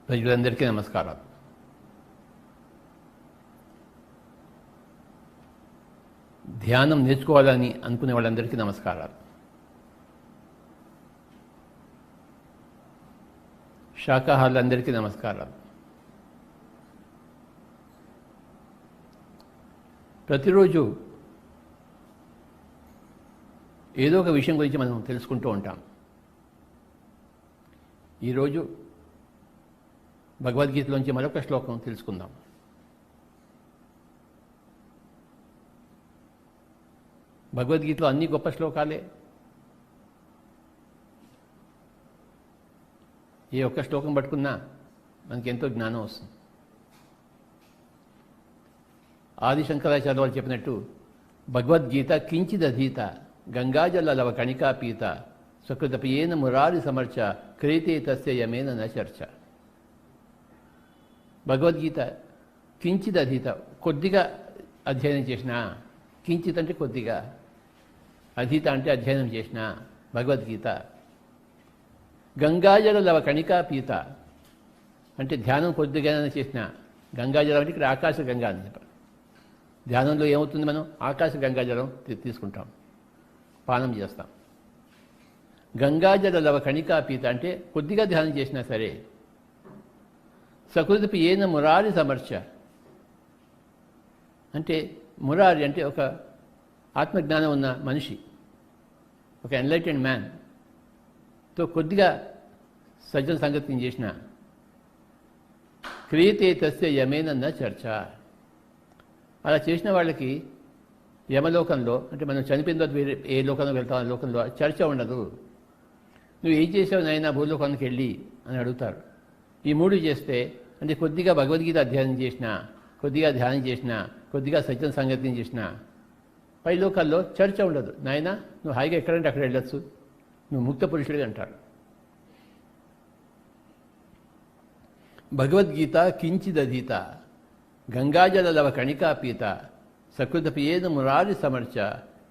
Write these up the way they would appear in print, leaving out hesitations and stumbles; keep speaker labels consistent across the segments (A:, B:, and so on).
A: ప్రజలందరికీ నమస్కారాలు. ధ్యానం నేర్చుకోవాలని అనుకునే వాళ్ళందరికీ నమస్కారాలు. శాకాహారులందరికీ నమస్కారాలు. ప్రతిరోజు ఏదో ఒక విషయం గురించి మనం తెలుసుకుంటూ ఉంటాం. ఈరోజు భగవద్గీతలోంచి మరొక శ్లోకం తెలుసుకుందాం. భగవద్గీతలో అన్ని గొప్ప శ్లోకాలే. ఏ ఒక్క శ్లోకం పట్టుకున్నా మనకి ఎంతో జ్ఞానం వస్తుంది. ఆది శంకరాచార్య వాళ్ళు చెప్పినట్టు భగవద్గీత కించిదధీత గంగాజల లవ కణికా పీత సకృతపియేన మురారి సమర్చ క్రీతే తస్య యమేన న చర్చ. భగవద్గీత కించిదధీత, కొద్దిగా అధ్యయనం చేసిన. కించిత్ అంటే కొద్దిగా, అధీత అంటే అధ్యయనం చేసిన భగవద్గీత. గంగాజల లవ కణికా పీత అంటే ధ్యానం కొద్దిగా చేసిన. గంగాజలం అంటే ఇక్కడ ఆకాశ గంగా అని చెప్పారు. ధ్యానంలో ఏమవుతుంది, మనం ఆకాశ గంగాజలం తీసుకుంటాం, పానం చేస్తాం. గంగాజల లవ కణికా పీత అంటే కొద్దిగా ధ్యానం చేసినా సరే. సకృతపి ఏన మురారి సమర్చ అంటే మురారి అంటే ఒక ఆత్మజ్ఞానం ఉన్న మనిషి, ఒక ఎన్లైటెండ్ మ్యాన్తో కొద్దిగా సజ్జన సంగతిని చేసిన. క్రియతే తస్య యమేన న చర్చ. అలా చేసిన వాళ్ళకి యమలోకంలో, అంటే మనం చనిపోయిన తర్వాత వేరే ఏ లోకంలో వెళ్తాం ఆ లోకంలో చర్చ ఉండదు. నువ్వు ఏం చేసావు నాయనా భూలోకానికి వెళ్ళి అని అడుగుతారు. ఈ మూడు చేస్తే, అంటే కొద్దిగా భగవద్గీత అధ్యయనం చేసిన, కొద్దిగా ధ్యానం చేసిన, కొద్దిగా సజ్జన సంగతిని చేసిన, పై లోకాల్లో చర్చ ఉండదు. నాయనా నువ్వు హాయిగా ఎక్కడంటే అక్కడ వెళ్ళొచ్చు, నువ్వు ముక్త పురుషుడిగా అంటారు. భగవద్గీత కించిదధీత గంగాజల లవ కణికా పీత సకృతపియేన మురారి సమర్చ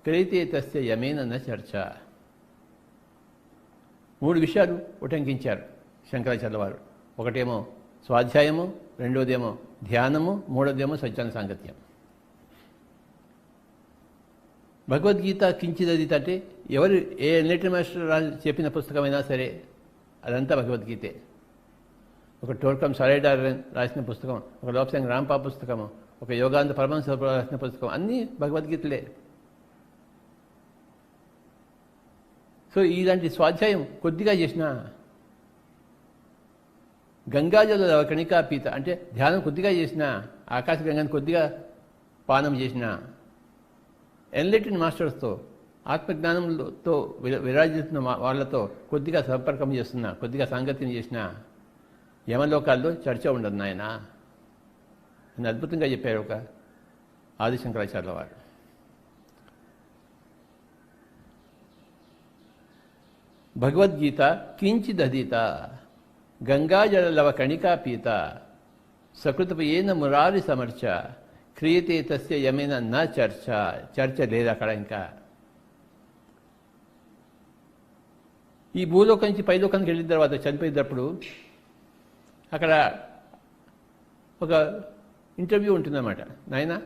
A: క్రీతే తస్య యమేన న చర్చ. మూడు విషయాలు ఉటంకించారు శంకరాచార్య వారు. ఒకటేమో స్వాధ్యాయము, రెండోదేమో ధ్యానము, మూడోదేమో సజ్జన సాంగత్యం. భగవద్గీత కించిదధీత అంటే ఎవరు ఏ ఎన్లైటెడ్ మాస్టర్ చెప్పిన పుస్తకమైనా సరే అదంతా భగవద్గీతే. ఒక టోర్కం సరైడార్ రాసిన పుస్తకం, ఒక లోప్సంగ్ రాంపా పుస్తకము, ఒక యోగానంద పరమహంస రాసిన పుస్తకం, అన్నీ భగవద్గీతలే. సో ఇలాంటి స్వాధ్యాయం కొద్దిగా చేసిన. గంగాజల కణికా పీత అంటే ధ్యానం కొద్దిగా చేసిన, ఆకాశ గంగాన్ని కొద్దిగా పానం చేసిన. ఎన్లైటెడ్ మాస్టర్స్తో, ఆత్మజ్ఞానంతో విరాజిస్తున్న వాళ్ళతో కొద్దిగా సంపర్కం చేస్తున్నా, కొద్దిగా సాంగత్యం చేసిన యమలోకాల్లో చర్చ ఉండదు నాయన అని అద్భుతంగా చెప్పారు ఒక ఆదిశంకరాచార్యుల వారు. భగవద్గీత కించిదధీత గంగాజల లవ కణికా పీత సకృతపియేన మురారి సమర్చ క్రియతే తస్య యమేన న చర్చ. చర్చ లేదు అక్కడ. ఇంకా ఈ భూలోకం నుంచి పైలోకానికి వెళ్ళిన తర్వాత చనిపోయినప్పుడు అక్కడ ఒక ఇంటర్వ్యూ ఉంటుందన్నమాట. నాయన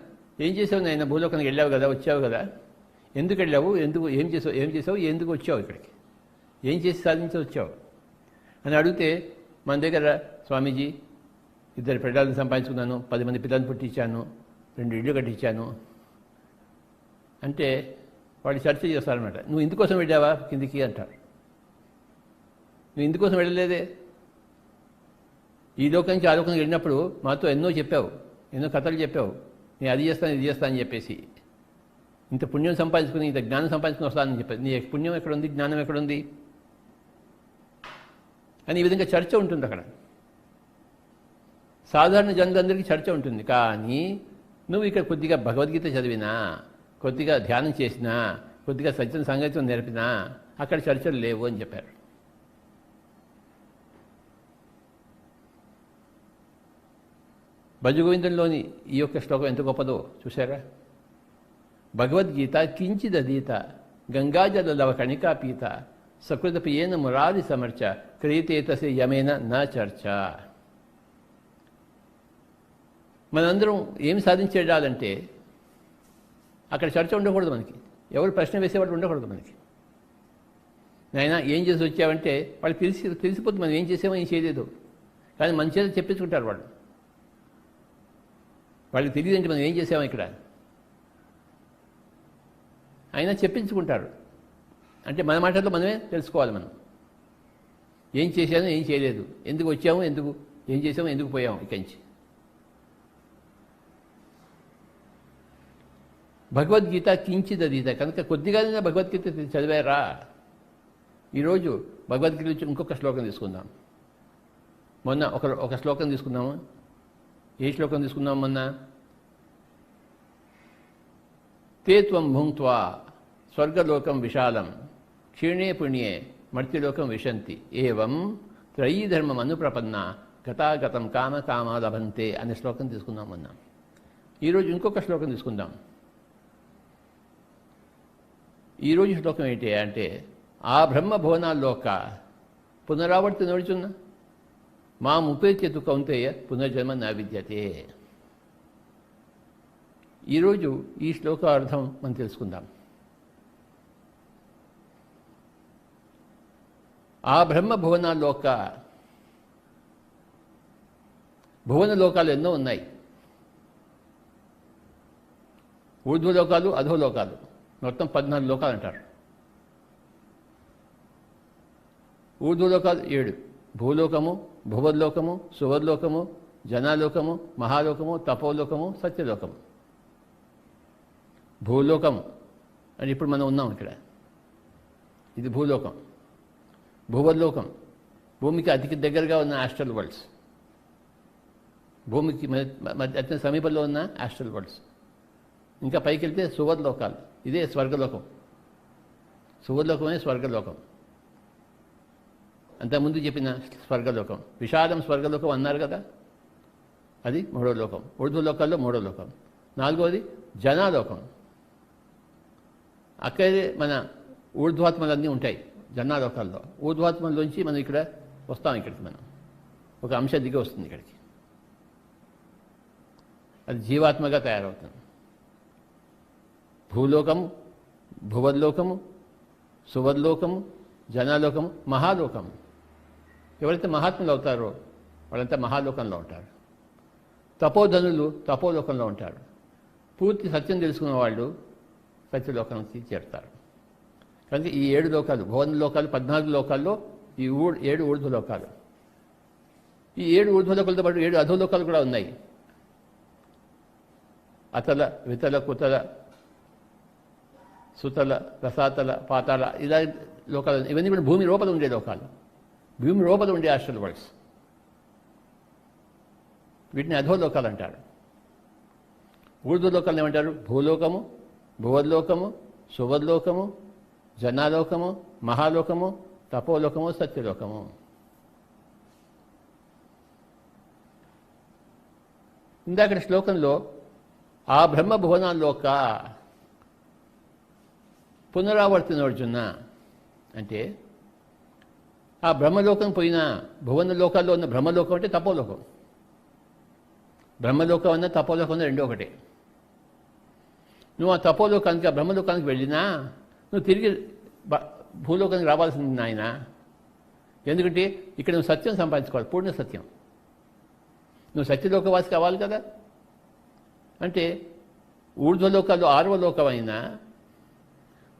A: ఏం చేసావు నాయన, భూలోకానికి వెళ్ళావు కదా, వచ్చావు కదా, ఎందుకు వెళ్ళావు, ఎందుకు ఏం చేసావు, ఎందుకు వచ్చావు ఇక్కడికి, ఏం చేసి సాధించి వచ్చావు అని అడిగితే, మన దగ్గర స్వామీజీ 2 పిల్లలను సంపాదించుకున్నాను, 10 మంది పిల్లల్ని పుట్టించాను, 2 ఇళ్ళు కట్టించాను అంటే వాళ్ళు చర్చ చేస్తారనమాట. నువ్వు ఇందుకోసం వెళ్ళావా కిందికి అంటారు. నువ్వు ఇందుకోసం వెళ్ళలేదే, ఈ లోకం నుంచి ఆ లోకానికి వెళ్ళినప్పుడు మాతో ఎన్నో చెప్పావు, ఎన్నో కథలు చెప్పావు, నేను అది చేస్తాను ఇది చేస్తానని చెప్పేసి, ఇంత పుణ్యం సంపాదించుకుని ఇంత జ్ఞానం సంపాదించుకుని వస్తానని చెప్పేసి, నీ పుణ్యం ఎక్కడుంది, జ్ఞానం ఎక్కడుంది అని ఈ విధంగా చర్చ ఉంటుంది అక్కడ. సాధారణ జనులందరికీ చర్చ ఉంటుంది. కానీ నువ్వు ఇక్కడ కొద్దిగా భగవద్గీత చదివినా, కొద్దిగా ధ్యానం చేసినా, కొద్దిగా సజ్జన సంగతి నేర్పినా అక్కడ చర్చలు లేవు అని చెప్పారు. భజగోవిందంలోని ఈ యొక్క శ్లోకం ఎంత గొప్పదో చూసారా. భగవద్గీత కించిదధీత గంగాజల లవ కణికా పీత సకృతపియేన మురారి సమర్చ క్రియతే తస్య యమేన న చర్చ. మనందరం ఏం సాధించేయాలంటే అక్కడ చర్చ ఉండకూడదు మనకి, ఎవరు ప్రశ్న వేసేవాడు ఉండకూడదు మనకి. నాయన ఏం చేసి వచ్చావంటే వాళ్ళు తెలిసిపోతుంది మనం ఏం చేసామో ఏం చేయలేదు, కానీ మన చేత చెప్పించుకుంటారు వాళ్ళు. వాళ్ళకి తెలియదంటే మనం ఏం చేసామో ఇక్కడ, అయినా చెప్పించుకుంటారు. అంటే మన మాటల్లో మనమే తెలుసుకోవాలి మనం ఏం చేశాను ఏం చేయలేదు, ఎందుకు వచ్చాము ఎందుకు ఏం చేసాము ఎందుకు పోయాము ఇక్కడి నుంచి. భగవద్గీత కించిదీత కనుక కొద్దిగానే భగవద్గీత చదివారా. ఈరోజు భగవద్గీత నుంచి ఇంకొక శ్లోకం తీసుకుందాం. మొన్న ఒక శ్లోకం తీసుకుందాము. ఏ శ్లోకం తీసుకుందాం మొన్న? తే త్వం భుంక్త్వా స్వర్గలోకం విశాలం క్షీణే పుణ్యే మర్త్యలోకం విశంతి ఏవం త్రయీధర్మం అనుప్రపన్న గతాగతం కామ కామా లభంతే అనే శ్లోకం తీసుకుందాం మొన్న. ఈరోజు ఇంకొక శ్లోకం తీసుకుందాం. ఈరోజు శ్లోకం ఏంటి అంటే ఆ బ్రహ్మ భువనాల్లోక పునరావర్తి నడుచున్న మా ముపేత్యతు కౌంతేయ పునర్జన్మ నా విద్యతే. ఈరోజు ఈ శ్లోక అర్థం మనం తెలుసుకుందాం. ఆ బ్రహ్మ భువనాల్లోక భువన లోకాలు ఎన్నో ఉన్నాయి. ఊర్ధ్వలోకాలు అధోలోకాలు మొత్తం 14 లోకాలు అంటారు. ఊర్ధ్వలోకాలు 7: భూలోకము, భువర్లోకము, సువర్లోకము, జనాలోకము, మహాలోకము, తపోలోకము, సత్యలోకము. భూలోకము అని ఇప్పుడు మనం ఉన్నాం ఇక్కడ, ఇది భూలోకం. భువర్లోకం భూమికి అతి దగ్గరగా ఉన్న ఆస్ట్రల్ వరల్డ్స్, భూమికి అత్యంత సమీపంలో ఉన్న ఆస్ట్రల్ వరల్డ్స్. ఇంకా పైకి వెళ్తే సువర్లోకాలు, ఇదే స్వర్గలోకం. సువర్లోకమే స్వర్గలోకం. అంతకుముందు చెప్పిన స్వర్గలోకం, విశాలం స్వర్గలోకం అన్నారు కదా, అది 3వ లోకం. ఊర్ధ్వలోకాల్లో 3వ లోకం. 4వది జనాలోకం. అక్కడే మన ఊర్ధ్వాత్మలన్నీ ఉంటాయి జనాలోకాల్లో. ఊర్ధ్వాత్మలోంచి మనం ఇక్కడ వస్తాం, ఇక్కడికి మనం ఒక అంశం దిగి వస్తుంది ఇక్కడికి, అది జీవాత్మగా తయారవుతుంది. భూలోకము, భువర్లోకము, సువర్లోకము, జనాలోకము, మహాలోకము. ఎవరైతే మహాత్ములు అవుతారో వాళ్ళంతా మహాలోకంలో ఉంటారు. తపోధనులు తపోలోకంలో ఉంటారు. పూర్తి సత్యం తెలుసుకున్న వాళ్ళు సత్యలోకానికి చేరుతారు. కనుక ఈ 7 లోకాలు, భువన లోకాలు 14 లోకాల్లో ఈ 7 ఊర్ధ్వలోకాలు. ఈ 7 ఊర్ధ్వలోకాలతో పాటు 7 అధోలోకాలు కూడా ఉన్నాయి. అతల, వితల, కుతల, సుతల, రసాతల, పాతాళ, ఇలా లోకాలు. ఇవన్నీ కూడా భూమి లోపల ఉండే లోకాలు, భూమి లోపల ఉండే ఆస్ట్రల్ వరల్డ్స్. వీటిని అధోలోకాలు అంటారు. ఊర్ధ్వలోకాలు ఏమంటారు? భూలోకము, భువర్లోకము, సువర్లోకము, జనాలోకము, మహాలోకము, తపోలోకము, సత్యలోకము. ఇందాక శ్లోకంలో ఆ బ్రహ్మ భువనాల్లోక పునరావర్తనోర్జున అంటే ఆ బ్రహ్మలోకం పోయిన భువన లోకాల్లో ఉన్న బ్రహ్మలోకం అంటే తపోలోకం. బ్రహ్మలోకం అన్న తపోలోకం అన్న రెండో ఒకటే. నువ్వు ఆ తపోలోకానికి, ఆ బ్రహ్మలోకానికి వెళ్ళినా నువ్వు తిరిగి భూలోకానికి రావాల్సింది నాయన. ఎందుకంటే ఇక్కడ నువ్వు సత్యం సంపాదించుకోవాలి, పూర్ణ సత్యం. నువ్వు సత్యలోకవాసి కావాలి కదా. అంటే ఊర్ధ్వలోకాల్లో 6వ లోకం అయినా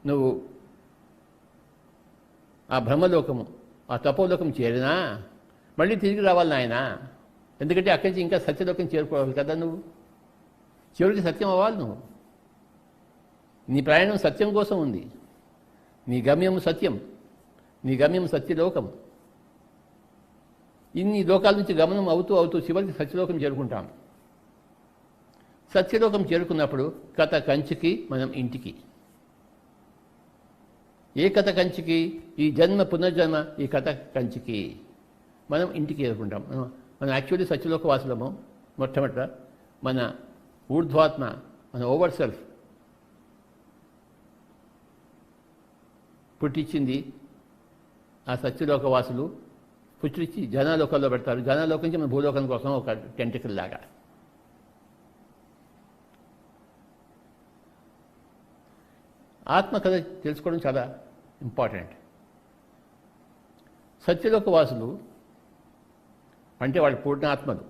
A: నువ్వు ఆ బ్రహ్మలోకము, ఆ తపోలోకం చేరినా మళ్ళీ తిరిగి రావాలి నాయన. ఎందుకంటే అక్కడి నుంచి ఇంకా సత్యలోకం చేరుకోవాలి కదా. నువ్వు చివరికి సత్యం అవ్వాలి. నువ్వు నీ ప్రయాణం సత్యం కోసం ఉంది. నీ గమ్యం సత్యం, నీ గమ్యం సత్యలోకం. ఇన్ని లోకాల నుంచి గమనం అవుతూ అవుతూ చివరికి సత్యలోకం చేరుకుంటాం. సత్యలోకం చేరుకున్నప్పుడు కథ కంచికి, మనం ఇంటికి. ఏ కథ కంచికి? ఈ జన్మ పునర్జన్మ ఈ కథ కంచికి, మనం ఇంటికి చేరుకుంటాం. మనం యాక్చువల్లీ సత్యలోక వాసులము. మొట్టమొదట మన ఊర్ధ్వాత్మ, మన ఓవర్ సెల్ఫ్ పుట్టించింది ఆ సత్యలోక వాసులు. పుట్టించి జనాలోకంలో పెడతారు. జనాలోకం నుంచి మన భూలోకం కోసం ఒక టెంటికల్ లాగా. ఆత్మకథ తెలుసుకోవడం చాలా ఇంపార్టెంట్. సత్యలోక వాసులు అంటే వాళ్ళు పూర్ణాత్మలు.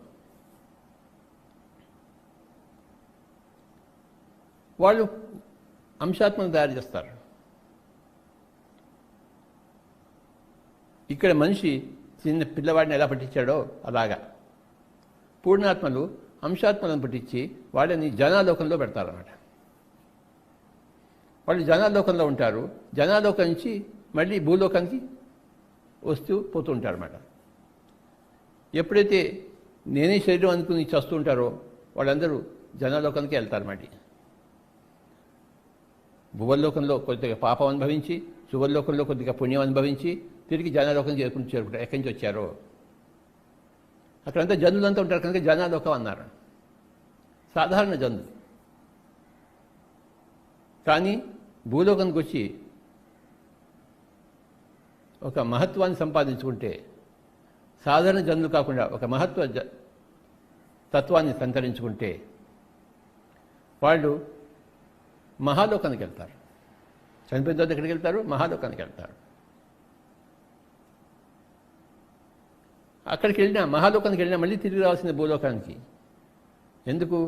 A: వాళ్ళు అంశాత్మను తయారు చేస్తారు. ఇక్కడ మనిషి చిన్న పిల్లవాడిని ఎలా పట్టించాడో అలాగా పూర్ణాత్మలు అంశాత్మలను పట్టించి వాళ్ళని జనాలోకంలో పెడతారన్నమాట. వాళ్ళు జనాలోకంలో ఉంటారు. జనాలోకం నుంచి మళ్ళీ భూలోకానికి వస్తూ పోతూ ఉంటారు అన్నమాట. ఎప్పుడైతే నేనే శరీరం అనుకుని చేస్తూ ఉంటారో వాళ్ళందరూ జనాలోకానికి వెళ్తారన్నమాట. భువల్లోకంలో కొద్దిగా పాపం అనుభవించి, సువర్లోకంలో కొద్దిగా పుణ్యం అనుభవించి తిరిగి జనాలోకం చేరుకుంటారు. ఎక్కడి నుంచి వచ్చారో అక్కడంతా జనులంతా ఉంటారు కనుక జనాలోకం అన్నారు. సాధారణ జనులు. కానీ భూలోకానికి వచ్చి ఒక మహత్వాన్ని సంపాదించుకుంటే సాధారణ జనులు కాకుండా ఒక మహత్వ తత్వాన్ని సంతరించుకుంటే వాళ్ళు మహాలోకానికి వెళ్తారు. చనిపోయిన తర్వాత ఎక్కడికి వెళ్తారు? మహాలోకానికి వెళ్తారు. అక్కడికి వెళ్ళినా, మహాలోకానికి వెళ్ళినా మళ్ళీ తిరిగి రావాల్సింది భూలోకానికి. ఎందుకు?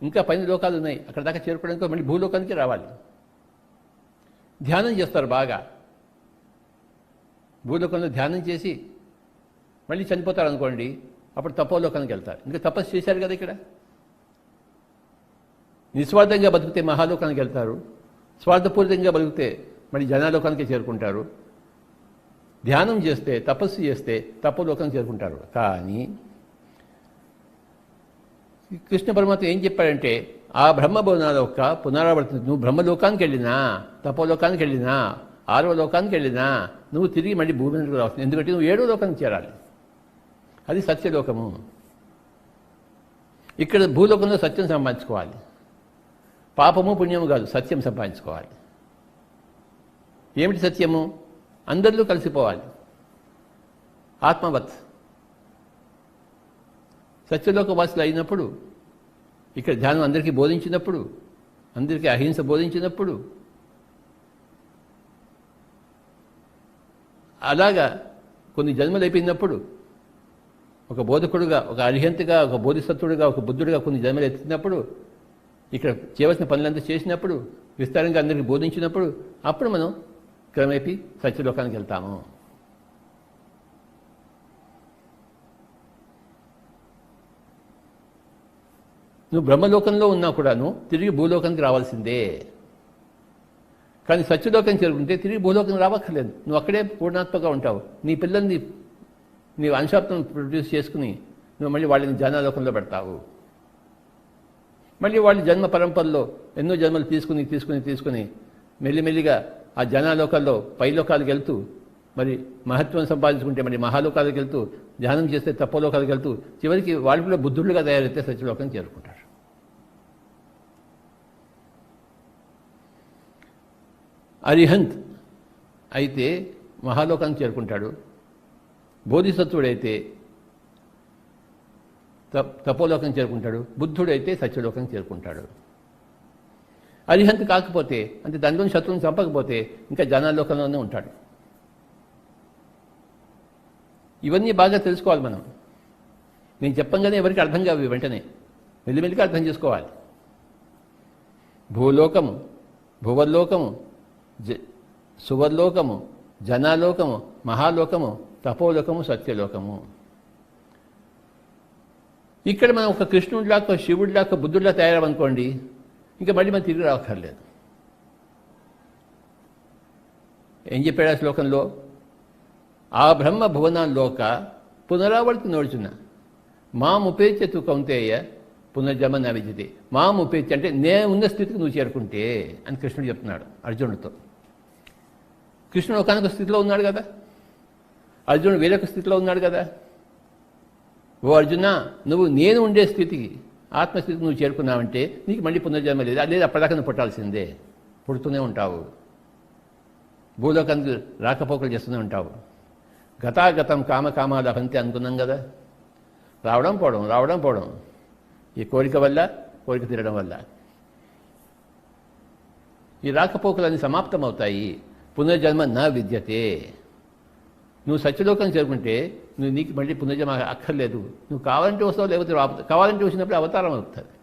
A: ఇంకా పైన లోకాలు ఉన్నాయి. అక్కడ దాకా చేరుకోవడానికి మళ్ళీ భూలోకానికి రావాలి. ధ్యానం చేస్తారు బాగా. భూలోకంలో ధ్యానం చేసి మళ్ళీ చనిపోతారు అనుకోండి, అప్పుడు తపోలోకానికి వెళ్తారు. ఇంకా తపస్సు చేశారు కదా ఇక్కడ. నిస్వార్థంగా బతికితే మహాలోకానికి వెళ్తారు. స్వార్థపూరితంగా బతికితే మళ్ళీ జనాలోకానికి చేరుకుంటారు. ధ్యానం చేస్తే, తపస్సు చేస్తే తపోలోకానికి చేరుకుంటారు. కానీ కృష్ణ పరమాత్మ ఏం చెప్పాడంటే, ఆ బ్రహ్మభవనాల యొక్క పునరావర్తన, నువ్వు బ్రహ్మలోకానికి వెళ్ళినా, తపోలోకానికి వెళ్ళినా, 6వ లోకానికి వెళ్ళినా నువ్వు తిరిగి మళ్ళీ భూమి మీదకి రావచ్చు. ఎందుకంటే నువ్వు 7వ లోకానికి చేరాలి. అది సత్యలోకము. ఇక్కడ భూలోకంలో సత్యం సంపాదించుకోవాలి. పాపము పుణ్యము కాదు, సత్యం సంపాదించుకోవాలి. ఏమిటి సత్యము? అందరిలో కలిసిపోవాలి. ఆత్మవత్. సత్యలోక వాసులు అయినప్పుడు, ఇక్కడ ధ్యానం అందరికీ బోధించినప్పుడు, అందరికీ అహింస బోధించినప్పుడు, అలాగా కొన్ని జన్మలు అయిపోయినప్పుడు ఒక బోధకుడుగా, ఒక అరిహంతగా, ఒక బోధిసత్వుడుగా, ఒక బుద్ధుడిగా కొన్ని జన్మలు ఎత్తినప్పుడు, ఇక్కడ చేయవలసిన పనులంతా చేసినప్పుడు, విస్తారంగా అందరికీ బోధించినప్పుడు, అప్పుడు మనం క్రమేపీ సత్యలోకానికి వెళ్తాము. నువ్వు బ్రహ్మలోకంలో ఉన్నా కూడాను తిరిగి భూలోకానికి రావాల్సిందే. కానీ సత్యలోకం చేరుకుంటే తిరిగి భూలోకం రావక్కర్లేదు. నువ్వు అక్కడే పూర్ణాత్మగా ఉంటావు. నీ పిల్లల్ని నీ అంశాత్మను ప్రొడ్యూస్ చేసుకుని నువ్వు మళ్ళీ వాళ్ళని జనాలోకంలో పెడతావు. మళ్ళీ వాళ్ళ జన్మ పరంపరలో ఎన్నో జన్మలు తీసుకుని మెల్లిమెల్లిగా ఆ జనాలోకాల్లో పైలోకాలకు వెళ్తూ, మరి మహత్వం సంపాదించుకుంటే మరి మహాలోకాలకు వెళ్తూ, ధ్యానం చేస్తే తపోలోకాలకు వెళ్తూ, చివరికి వాళ్ళు కూడా బుద్ధులుగా తయారైతే సత్యలోకం చేరుకుంటారు. అరిహంత్ అయితే మహాలోకానికి చేరుకుంటాడు. బోధిసత్వుడైతే తపోలోకం చేరుకుంటాడు. బుద్ధుడైతే సత్యలోకం చేరుకుంటాడు. అరిహంత్ కాకపోతే, అంటే దానిలోని శత్రువుని చంపకపోతే ఇంకా జనాలోకంలోనే ఉంటాడు. ఇవన్నీ బాగా తెలుసుకోవాలి మనం. నేను చెప్పంగానే ఎవరికి అర్థం కావు, వెంటనే మెల్లిమెల్లిగా అర్థం చేసుకోవాలి. భూలోకము, భువర్లోకము, సువర్లోకము, జనాలోకము, మహాలోకము, తపోలోకము, సత్యలోకము. ఇక్కడ మనం ఒక కృష్ణుడిలాగా, శివుడిలాగా, బుద్ధుడిలా తయారవనుకోండి, ఇంకా మళ్ళీ మనం తిరిగి రావక్కర్లేదు. ఏం చెప్పాడు ఆ శ్లోకంలో? ఆ బ్రహ్మ భువనాల్లోక పునరావర్తి నోడుచున్న మాముపేత్య తు కౌంతేయ పునర్జన్మ న విద్యతే. మాముపేత్య అంటే నేను ఉన్న స్థితికి నువ్వు చేరుకుంటే అని కృష్ణుడు చెప్తున్నాడు అర్జునుడితో. కృష్ణుడు ఒకనొక స్థితిలో ఉన్నాడు కదా, అర్జునుడు వేరొక స్థితిలో ఉన్నాడు కదా. ఓ అర్జున, నువ్వు నేను ఉండే స్థితికి, ఆత్మస్థితికి నువ్వు చేరుకున్నావంటే నీకు మళ్ళీ పునర్జన్మ లేదు. లేదు, అప్పటిదాకా నువ్వు పుట్టాల్సిందే, పుడుతూనే ఉంటావు, భూలోకానికి రాకపోకలు చేస్తూనే ఉంటావు. గతాగతం కామకామాలు అవంతే అనుకున్నాం కదా, రావడం పోవడం, ఈ కోరిక వల్ల, కోరిక తీరడం వల్ల. ఈ రాకపోకలన్నీ సమాప్తమవుతాయి. పునర్జన్మ నా విద్యతే. నువ్వు సత్యలోకం చేరుకుంటే నీకు మళ్ళీ పునర్జన్మ అక్కర్లేదు. నువ్వు కావాలంటే వస్తావు, లేకపోతే కావాలంటే వచ్చినప్పుడు అవతారం అవుతుంది.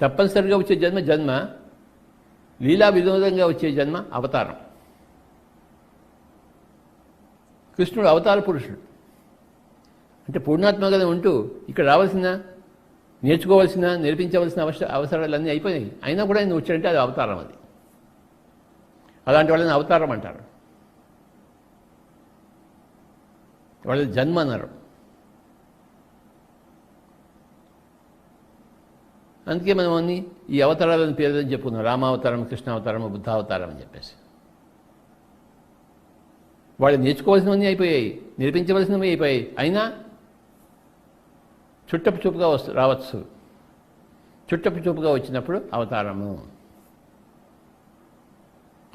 A: తప్పనిసరిగా వచ్చే జన్మ లీలా వినోదంగా వచ్చే జన్మ అవతారం. కృష్ణుడు అవతార పురుషుడు అంటే పూర్ణాత్మగా ఉంటూ ఇక్కడ రావాల్సిన, నేర్చుకోవాల్సిన, నేర్పించవలసిన అవసరాలన్నీ అయిపోయాయి. అయినా కూడా ఆయన వచ్చాడంటే అది అవతారం. అది అలాంటి వాళ్ళని అవతారం అంటారు. వాళ్ళ జన్మ అన్నారు. అందుకే మనం అన్ని ఈ అవతారాలను పేర్లని చెప్పుకున్నాం. రామావతారం, కృష్ణావతారం, బుద్ధావతారం అని చెప్పేసి. వాళ్ళు నేర్చుకోవాల్సినవన్నీ అయిపోయాయి, నేర్పించవలసినవి అయిపోయాయి. అయినా చుట్టపు చూపుగా రావచ్చు. చుట్టపు చూపుగా వచ్చినప్పుడు అవతారము,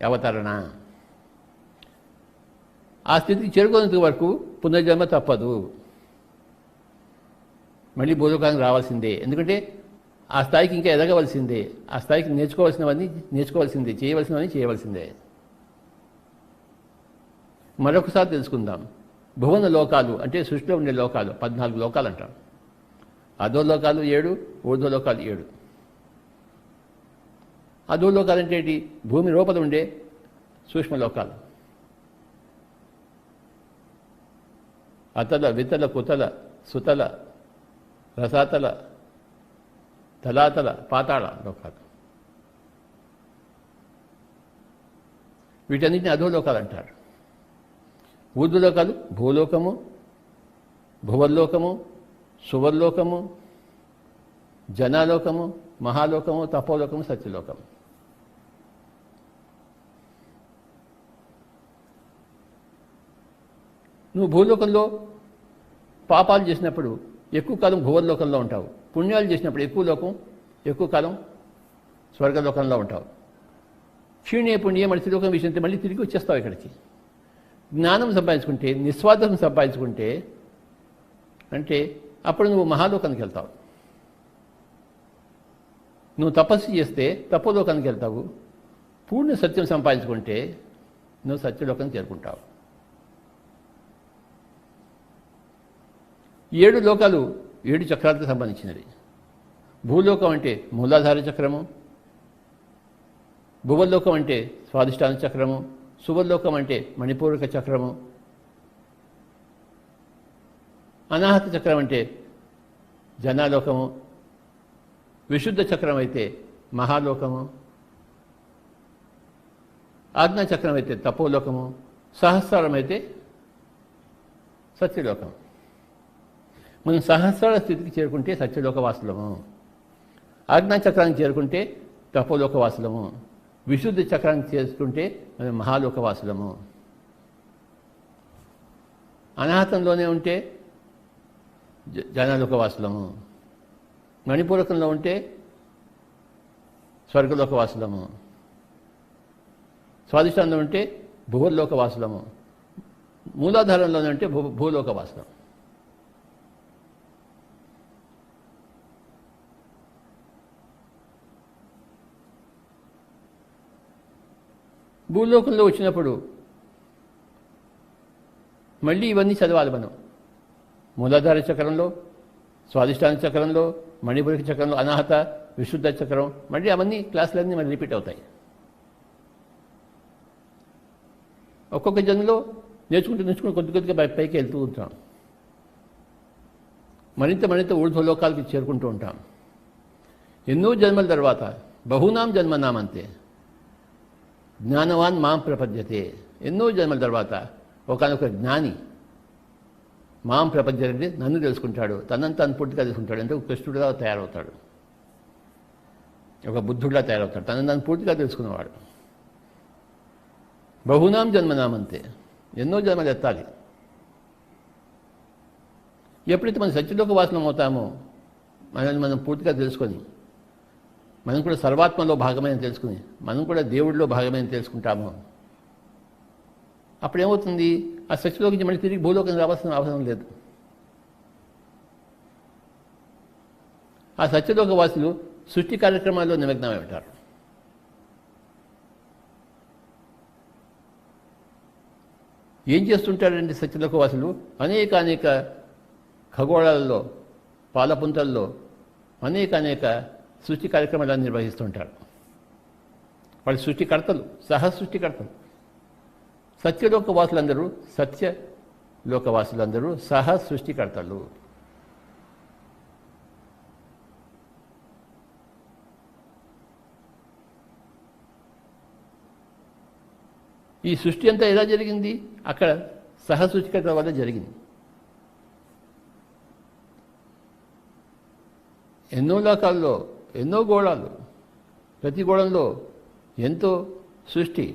A: అవతరణ. ఆ స్థితికి చేరుకునేంత వరకు పునర్జన్మ తప్పదు. మళ్ళీ భూలోకానికి రావాల్సిందే. ఎందుకంటే ఆ స్థాయికి ఇంకా ఎదగవలసిందే. ఆ స్థాయికి నేర్చుకోవాల్సినవన్నీ నేర్చుకోవాల్సిందే, చేయవలసినవన్నీ చేయవలసిందే. మరొకసారి తెలుసుకుందాం. భువన లోకాలు అంటే సృష్టిలో ఉండే లోకాలు 14 లోకాలు అంటారు. అధోలోకాలు 7, ఊర్ధ్వలోకాలు 7. అధోలోకాలు అంటే ఏంటి? భూమి లోపల ఉండే సూక్ష్మలోకాలు. అతల, వితల, కుతల, సుతల, రసాతల, తలాతల, పాతాళ లోకాలు. వీటన్నిటిని అధోలోకాలు అంటారు. ఊర్ధ్వలోకాలు భూలోకము, భువర్లోకము, సువర్లోకము, జనాలోకము, మహాలోకము, తపోలోకము, సత్యలోకము. నువ్వు భూలోకంలో పాపాలు చేసినప్పుడు ఎక్కువ కాలం భువర్లోకంలో ఉంటావు. పుణ్యాలు చేసినప్పుడు ఎక్కువ కాలం స్వర్గలోకంలో ఉంటావు. క్షీణే పుణ్య మనిషిలోకం విషయంతో మళ్ళీ తిరిగి వచ్చేస్తావు ఇక్కడికి. జ్ఞానం సంపాదించుకుంటే, నిస్వార్థం సంపాదించుకుంటే అంటే అప్పుడు నువ్వు మహాలోకానికి వెళ్తావు. నువ్వు తపస్సు చేస్తే తపోలోకానికి వెళ్తావు. పూర్ణ సత్యం సంపాదించుకుంటే నువ్వు సత్యలోకానికి చేరుకుంటావు. 7 లోకాలు 7 చక్రాలకు సంబంధించినవి. భూలోకం అంటే మూలాధార చక్రము, భువర్లోకం అంటే స్వాధిష్టాన చక్రము, సువర్లోకం అంటే మణిపూరక చక్రము, అనాహత చక్రం అంటే జనాలోకము, విశుద్ధ చక్రం అయితే మహాలోకము, ఆజ్ఞా చక్రం అయితే తపోలోకము, సహస్రారం అయితే సత్యలోకం. మనం సహస్రాల స్థితికి చేరుకుంటే సత్యలోకవాసులము, ఆజ్ఞాచక్రానికి చేరుకుంటే తపోలోకవాసులము, విశుద్ధ చక్రానికి చేరుకుంటే మనం మహాలోకవాసులము. అనాహతంలోనే ఉంటే జనలోకవాసులము, మణిపూరకంలో ఉంటే స్వర్గలోకవాసులము, స్వాధిష్టానంలో ఉంటే భువర్లోకవాసులము, మూలాధారంలోనే ఉంటే భూలోకవాసులం. భూలోకంలో వచ్చినప్పుడు మళ్ళీ ఇవన్నీ చదవాలి మనం. మూలాధార చక్రంలో, స్వాధిష్టాన చక్రంలో, మణిపూరక చక్రంలో, అనాహత, విశుద్ధ చక్రం, మళ్ళీ అవన్నీ క్లాసులన్నీ మళ్ళీ రిపీట్ అవుతాయి. ఒక్కొక్క జన్మలో నేర్చుకుంటూ కొద్దిగా పైకి వెళ్తూ ఉంటాం. మరింత ఊర్ధ్వలోకాలకి చేరుకుంటూ ఉంటాం. ఎన్నో జన్మల తర్వాత బహునాం జన్మనాం అంతే జ్ఞానవాన్ మాం ప్రపద్యతే. ఎన్నో జన్మల తర్వాత ఒకనొక జ్ఞాని మాం ప్రపద్యతే అంటే నన్ను తెలుసుకుంటాడు, తనని తాను పూర్తిగా తెలుసుకుంటాడు. అంటే ఒక కృష్ణుడిగా తయారవుతాడు, ఒక బుద్ధుడిలా తయారవుతాడు, తనని తాను పూర్తిగా తెలుసుకున్నవాడు. బహునాం జన్మనాం అంతే, ఎన్నో జన్మలు ఎత్తాలి. ఎప్పుడైతే మనం సత్యలోక వాసనం అవుతామో, మనల్ని మనం పూర్తిగా తెలుసుకొని, మనం కూడా సర్వాత్మలో భాగమైన తెలుసుకుని, మనం కూడా దేవుడిలో భాగమైన తెలుసుకుంటాము. అప్పుడేమవుతుంది? ఆ సత్యలోకి నుంచి మళ్ళీ తిరిగి భూలోకం రావాల్సిన అవసరం లేదు. ఆ సత్యలోక వాసులు సృష్టి కార్యక్రమాల్లో నిమగ్నమై ఉంటారు. ఏం చేస్తుంటారండి సత్యలోకవాసులు? అనేక ఖగోళాలలో, పాలపుంతల్లో అనేక సృష్టి కార్యక్రమాలను నిర్వహిస్తుంటారు. వాళ్ళు సృష్టికర్తలు, సహసృష్టికర్తలు. సత్యలోకవాసులందరూ సహసృష్టికర్తలు. ఈ సృష్టి అంతా ఎలా జరిగింది? అక్కడ సహసృష్టికర్త వల్ల జరిగింది. ఎన్నో లోకాల్లో ఎన్నో గోళాలు, ప్రతి గోళంలో ఎంతో సృష్టి.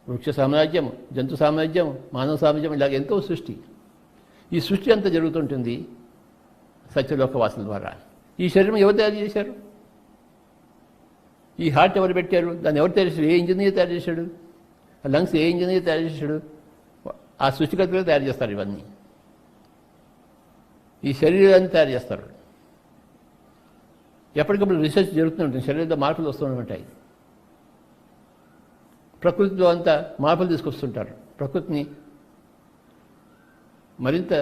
A: వృక్ష సామ్రాజ్యం, జంతు సామ్రాజ్యం, మానవ సామ్రాజ్యం, ఇలాగ ఎంతో సృష్టి. ఈ సృష్టి అంతా జరుగుతుంటుంది సత్యలోకవాసుల ద్వారా. ఈ శరీరం ఎవరు తయారు చేశారు? ఈ హార్ట్ ఎవరు పెట్టారు? దాన్ని ఎవరు తయారు చేశారు? ఏ ఇంజనీర్ తయారు చేశాడు? ఆ లంగ్స్ ఏ ఇంజనీర్ తయారు చేశాడు? ఆ సృష్టికర్తలు తయారు చేస్తారు. ఇవన్నీ ఈ శరీరాన్ని తయారు చేస్తారు. ఎప్పటికప్పుడు రీసెర్చ్ జరుగుతూ ఉంటుంది. శరీరంలో మార్పులు వస్తూ ఉంటాయి. ప్రకృతిలో అంతా మార్పులు తీసుకొస్తుంటారు. ప్రకృతిని మరింత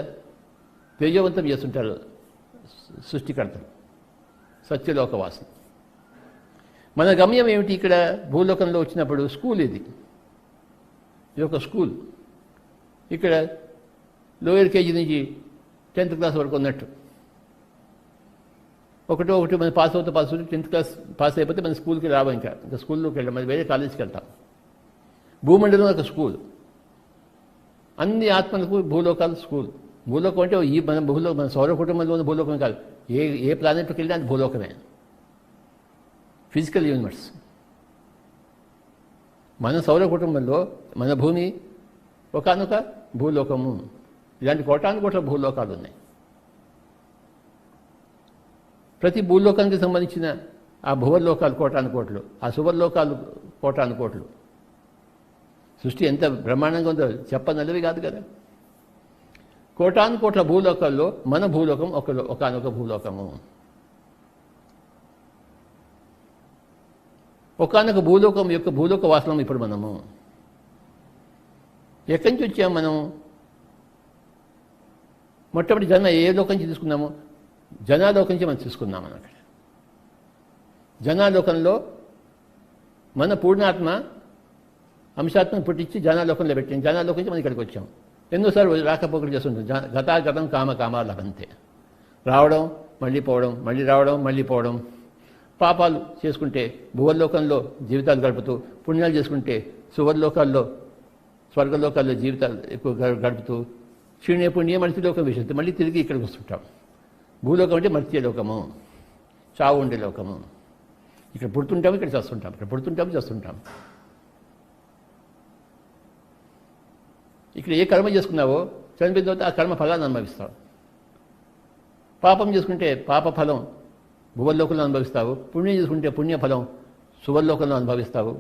A: తేజవంతం చేస్తుంటారు సృష్టికర్తలు, సత్యలోకవాసులు. మన గమ్యం ఏమిటి? ఇక్కడ భూలోకంలో వచ్చినప్పుడు స్కూల్ ఇది ఒక స్కూల్. ఇక్కడ లోయర్ కేజీ నుంచి 10th క్లాస్ వరకు ఉన్నట్టు. ఒకటి మనం పాస్ 10th క్లాస్ పాస్ అయిపోతే మన స్కూల్కి రావు. ఇంకా స్కూల్లోకి వెళ్ళాం, మరి వేరే కాలేజీకి వెళ్తాం. భూమండలం ఒక స్కూల్. అన్ని ఆత్మలకు భూలోకాలు స్కూల్. భూలోకం అంటే ఈ మన సౌర కుటుంబంలో ఉన్న భూలోకం కాదు. ఏ ప్లానెట్కి వెళ్ళినా అది భూలోకమే, ఫిజికల్ యూనివర్స్. మన సౌర కుటుంబంలో మన భూమి ఒకానొక భూలోకము. ఇలాంటి కోటానుకోట్ల భూలోకాలు ఉన్నాయి. ప్రతి భూలోకానికి సంబంధించిన ఆ భువర్లోకాలు కోటానుకోట్లు, ఆ సువర్లోకాలు కోటానుకోట్లు. సృష్టి ఎంత బ్రహ్మాండంగా ఉందో చెప్పనల్లవి కాదు కదా. కోటానుకోట్ల భూలోకాల్లో మన భూలోకం ఒకానొక భూలోకము. ఒకానొక భూలోకం యొక్క భూలోక వాసనం ఇప్పుడు మనము. ఎక్కడి నుంచి వచ్చాము మనం? మొట్టమొదటి జన్మ ఏ లోకం నుంచి తీసుకున్నాము? జనాలోకం నుంచి మనం తీసుకున్నాం. అన్నమాట జనాలోకంలో మన పూర్ణాత్మ అంశాత్మను పుట్టించి జనాలోకంలో పెట్టింది. జనాలోకం నుంచి మనం ఇక్కడికి వచ్చాం. ఎన్నోసార్లు రాకపోకలు చేస్తుంటాం. గతాగతం కామకామాలంతే. రావడం, మళ్ళీ పోవడం, మళ్ళీ రావడం, మళ్ళీ పోవడం. పాపాలు చేసుకుంటే భువర్లోకంలో జీవితాలు గడుపుతూ, పుణ్యాలు చేసుకుంటే సువర్లోకాల్లో, స్వర్గలోకాల్లో జీవితాలు ఎక్కువ గడుపుతూ, క్షీణే పుణ్య మర్త్యలోకం విషయంతో మళ్ళీ తిరిగి ఇక్కడికి వస్తుంటాం. భూలోకం అంటే మర్త్యలోకము, చావు ఉండే లోకము. ఇక్కడ పుడుతుంటాము, ఇక్కడ చేస్తుంటాం, ఇక్కడ పుడుతుంటాము, చేస్తుంటాం. ఇక్కడ ఏ కర్మ చేసుకున్నావో చనిపోయిన తర్వాత ఆ కర్మ ఫలాన్ని అనుభవిస్తావు. పాపం చేసుకుంటే పాప ఫలం భువర్లోకంలో అనుభవిస్తావు. పుణ్యం చేసుకుంటే పుణ్యఫలం సువర్లోకంలో అనుభవిస్తావు.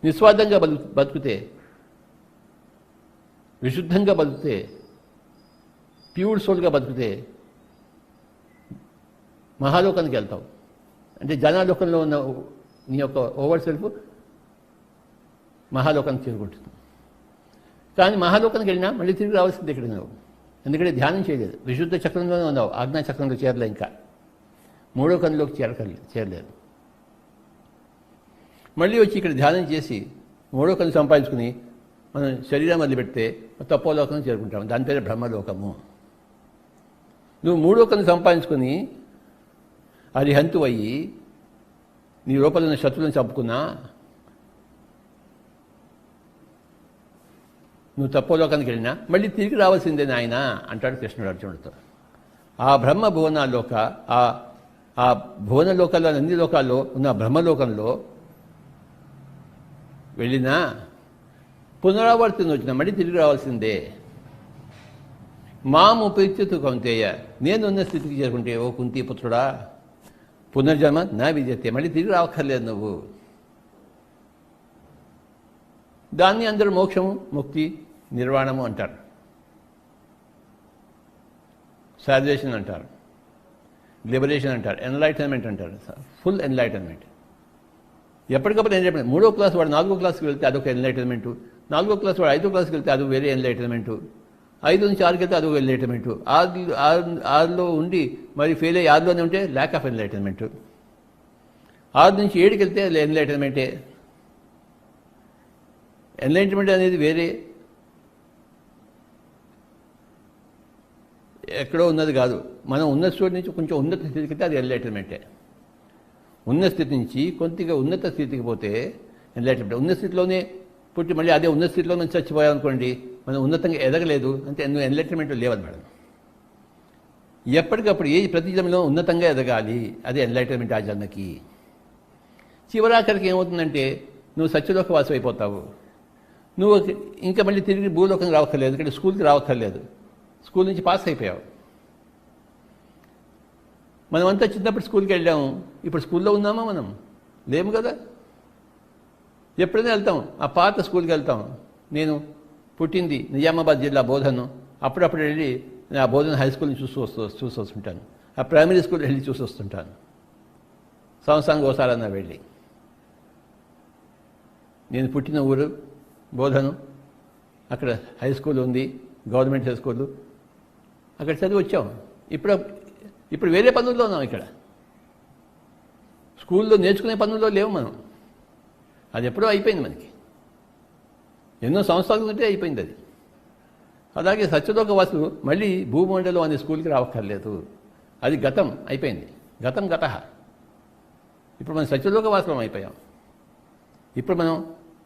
A: నిస్వార్థంగా బతుకుతే, విశుద్ధంగా బతుకుతే, ప్యూర్ సోల్గా బతుకుతే మహాలోకానికి వెళ్తావు. అంటే జనాలోకంలో ఉన్న నీ యొక్క ఓవర్ సెల్ఫ్ మహాలోకానికి చేరుకుంటుంది. కానీ మహాలోకానికి వెళ్ళినా మళ్ళీ తిరిగి రావాల్సింది ఇక్కడ నువ్వు. ఎందుకంటే ధ్యానం చేయలేదు, విశుద్ధ చక్రంలోనే ఉన్నావు. ఆజ్ఞా చక్రంలో చేరలే, ఇంకా మూడో కన్నులోకి చేరలేదు. మళ్ళీ వచ్చి ఇక్కడ ధ్యానం చేసి మూడో కన్ను సంపాదించుకుని మనం శరీరం వదిలిపెడితే తపోలోకం చేరుకుంటాం. దాని పేరే బ్రహ్మలోకము. నువ్వు మూడో కన్ను సంపాదించుకొని అరిహంతు అయ్యి నీ లోపల ఉన్న శత్రువులను చంపుకున్నా నువ్వు తపోలోకానికి వెళ్ళినా మళ్ళీ తిరిగి రావాల్సిందే నాయన అంటాడు కృష్ణుడు అర్జునుడితో. ఆ బ్రహ్మ భువనాలోక, ఆ భువనలోకాల్లో, అన్ని లోకాల్లో ఉన్న బ్రహ్మలోకంలో వెళ్ళినా పునరావర్తన వచ్చినా మళ్ళీ తిరిగి రావాల్సిందే. మాము ఉపయుక్తు కౌంతేయ, నేనున్న స్థితికి చేరుకుంటే ఓ కుంతీపుత్రుడా పునర్జన్మ నా విద్యతే, మళ్ళీ తిరిగి రావక్కర్లేదు నువ్వు. దాన్ని అందరూ మోక్షము, ముక్తి, నిర్వాణము అంటారు, సాల్వేషన్ అంటారు. లిబరేషన్ అంటారు, ఎన్లైటన్మెంట్ అంటారు, ఫుల్ ఎన్లైటన్మెంట్. ఎప్పటికప్పుడు ఎన్లైటన్మెంట్. 3వ క్లాస్ వాడు 4వ క్లాస్కి వెళ్తే అదొక ఎన్లైటన్మెంట్, 4వ క్లాస్ వాడు 5వ క్లాస్కి వెళ్తే అది వేరే ఎన్లైటన్మెంట్, 5 నుంచి 6కి వెళ్తే అదొక ఎన్లైటన్మెంట్, 6లో ఉండి మరి ఫెయిల్ అయ్యి 6లోనే ఉంటే ల్యాక్ ఆఫ్ ఎన్లైటన్మెంట్, 6 నుంచి 7కి వెళ్తే అది ఎన్లైటన్మెంటే. ఎన్లైటన్మెంట్ అనేది వేరే ఎక్కడో ఉన్నది కాదు. మనం ఉన్న స్థితి నుంచి కొంచెం ఉన్నత స్థితికి వెళ్తే అది ఎన్లైటన్మెంటే. ఉన్న స్థితి నుంచి కొద్దిగా ఉన్నత స్థితికి పోతే ఎన్లైటన్మెంట్. ఉన్న స్థితిలోనే పుట్టి మళ్ళీ అదే ఉన్న స్థితిలో నుంచి చచ్చిపోయాం అనుకోండి, మనం ఉన్నతంగా ఎదగలేదు అంటే నువ్వు ఎన్లైటన్మెంట్ లేవని మేడం. ఎప్పటికప్పుడు ప్రతి జన్మలో ఉన్నతంగా ఎదగాలి, అదే ఎన్లైటన్మెంట్ ఆ జన్మకి. చివరాఖరికి ఏమవుతుందంటే నువ్వు సత్యలోకవాసం అయిపోతావు. నువ్వు ఇంకా మళ్ళీ తిరిగి భూలోకం రావక్కర్లేదు, ఎందుకంటే స్కూల్కి రావక్కర్లేదు, స్కూల్ నుంచి పాస్ అయిపోయావు. మనమంతా చిన్నప్పుడు స్కూల్కి వెళ్ళాము, ఇప్పుడు స్కూల్లో ఉన్నామా? మనం లేము కదా. ఎప్పుడైనా వెళ్తాం, ఆ పాత స్కూల్కి వెళ్తాం. నేను పుట్టింది నిజామాబాద్ జిల్లా బోధను, అప్పుడప్పుడు వెళ్ళి ఆ బోధన హై స్కూల్ని చూసి వస్తుంటాను, ఆ ప్రైమరీ స్కూల్ వెళ్ళి చూసి వస్తుంటాను, సంవత్సరానికి ఒకసారన్నా వెళ్ళి. నేను పుట్టిన ఊరు బోధను, అక్కడ హై స్కూల్ ఉంది, గవర్నమెంట్ హై స్కూల్, అక్కడ చదివి వచ్చాం. ఇప్పుడు వేరే పనుల్లో ఉన్నాం. ఇక్కడ స్కూల్లో నేర్చుకునే పనుల్లో లేవు మనం. అది ఎప్పుడో అయిపోయింది, మనకి ఎన్నో సంవత్సరాల నుంటే అయిపోయింది అది. అలాగే సత్యలోకవాసులు మళ్ళీ భూమండలం అనే స్కూల్కి రావక్కర్లేదు, అది గతం అయిపోయింది. గతం గతః. ఇప్పుడు మనం సత్యలోకవాసులం అయిపోయాం. ఇప్పుడు మనం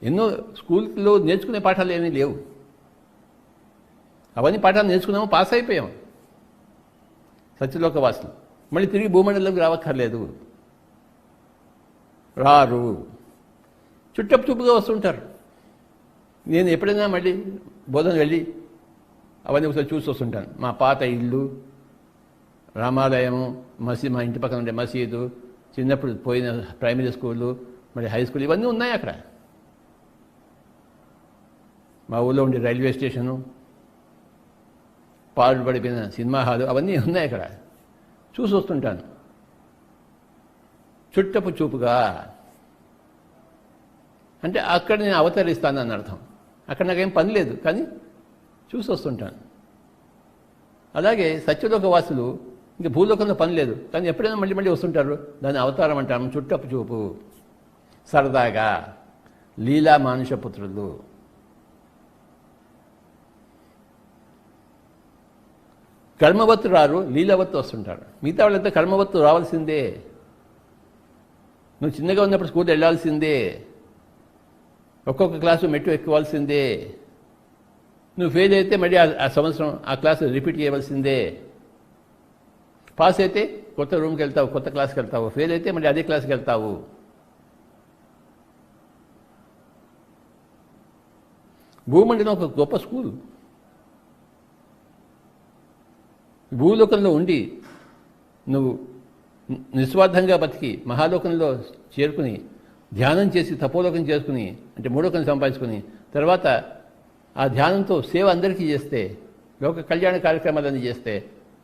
A: ఎన్నో స్కూల్లో నేర్చుకునే పాఠాలు ఏమీ లేవు. అవన్నీ పాఠాలు నేర్చుకున్నాము, పాస్ అయిపోయాం. సత్యలోకవాసులు మళ్ళీ తిరిగి భూమండలంలోకి రావక్కర్లేదు, రారు, చుట్టపు చూపుగా వస్తుంటారు. నేను ఎప్పుడైనా మళ్ళీ బోధన వెళ్ళి అవన్నీ ఒకసారి చూసి వస్తుంటాను. మా పాత ఇల్లు, రామాలయము, మా ఇంటి పక్కన ఉండే మసీదు, చిన్నప్పుడు పోయిన ప్రైమరీ స్కూలు, మరి హై స్కూల్, ఇవన్నీ ఉన్నాయి అక్కడ. మా ఊళ్ళో ఉండే రైల్వే స్టేషను, పాలు పడిపోయిన సినిమా హాలు, అవన్నీ ఉన్నాయి అక్కడ. చూసి వస్తుంటాను చుట్టపు చూపుగా. అంటే అక్కడ నేను అవతరిస్తానని అర్థం. అక్కడ నాకేం పని లేదు, కానీ చూసి వస్తుంటాను. అలాగే సత్యలోకవాసులు ఇంకా భూలోకంలో పని లేదు, కానీ ఎప్పుడైనా మళ్ళీ మళ్ళీ వస్తుంటారు. దాని అవతారం అంటాము చుట్టపు చూపు, సరదాగా, లీలా మానుషపుత్రులు. కర్మవత్తు రారు, లీలావత్తు వస్తుంటారు. మిగతా వాళ్ళంతా కర్మవత్తు రావాల్సిందే. నువ్వు చిన్నగా ఉన్నప్పుడు స్కూల్ వెళ్ళాల్సిందే, ఒక్కొక్క క్లాసు మెట్టు ఎక్కవలసిందే. నువ్వు ఫెయిల్ అయితే మళ్ళీ ఆ సంవత్సరం ఆ క్లాసు రిపీట్ చేయవలసిందే. పాస్ అయితే కొత్త రూమ్కి వెళ్తావు, కొత్త క్లాస్కి వెళ్తావు. ఫెయిల్ అయితే మళ్ళీ అదే క్లాస్కి వెళ్తావు. భూమండలం ఒక గొప్ప స్కూల్. భూలోకంలో ఉండి నువ్వు నిస్వార్థంగా బతికి మహాలోకంలో చేరుకుని ధ్యానం చేసి తపోలోకం చేసుకుని, అంటే మూడోకం సంపాదించుకుని, తర్వాత ఆ ధ్యానంతో సేవ అందరికీ చేస్తే, లోక కళ్యాణ కార్యక్రమాలన్నీ చేస్తే,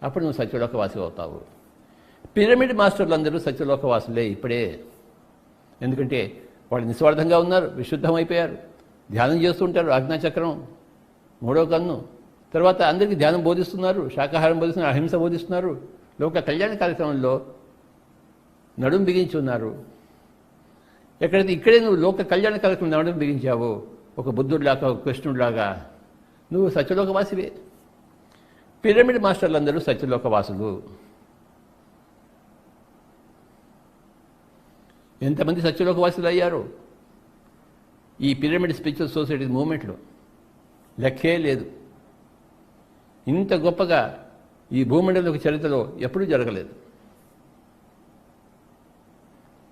A: అప్పుడు నువ్వు సత్యలోకవాసి అవుతావు. పిరమిడ్ మాస్టర్లు అందరూ సత్యలోకవాసులే ఇప్పుడే. ఎందుకంటే వాళ్ళు నిస్వార్థంగా ఉన్నారు, విశుద్ధమైపోయారు, ధ్యానం చేస్తుంటారు. ఆజ్ఞాచక్రం, మూడో కన్ను, తర్వాత అందరికీ ధ్యానం బోధిస్తున్నారు, శాకాహారం బోధిస్తున్నారు, అహింస బోధిస్తున్నారు. లోక కళ్యాణ కార్యక్రమంలో నడుం బిగించి ఉన్నారు. ఎక్కడైతే ఇక్కడే నువ్వు లోక కళ్యాణ కార్యక్రమం నడుం బిగించావో, ఒక బుద్ధుడిలాగా, ఒక కృష్ణుడిలాగా, నువ్వు సత్యలోకవాసివే. పిరమిడ్ మాస్టర్లు అందరూ సత్యలోకవాసులు. ఎంతమంది సత్యలోకవాసులు అయ్యారో ఈ పిరమిడ్ స్పిరిచువల్ సొసైటీ మూవ్మెంట్లో లెక్కే లేదు. ఇంత గొప్పగా ఈ భూమండల చరిత్రలో ఎప్పుడూ జరగలేదు.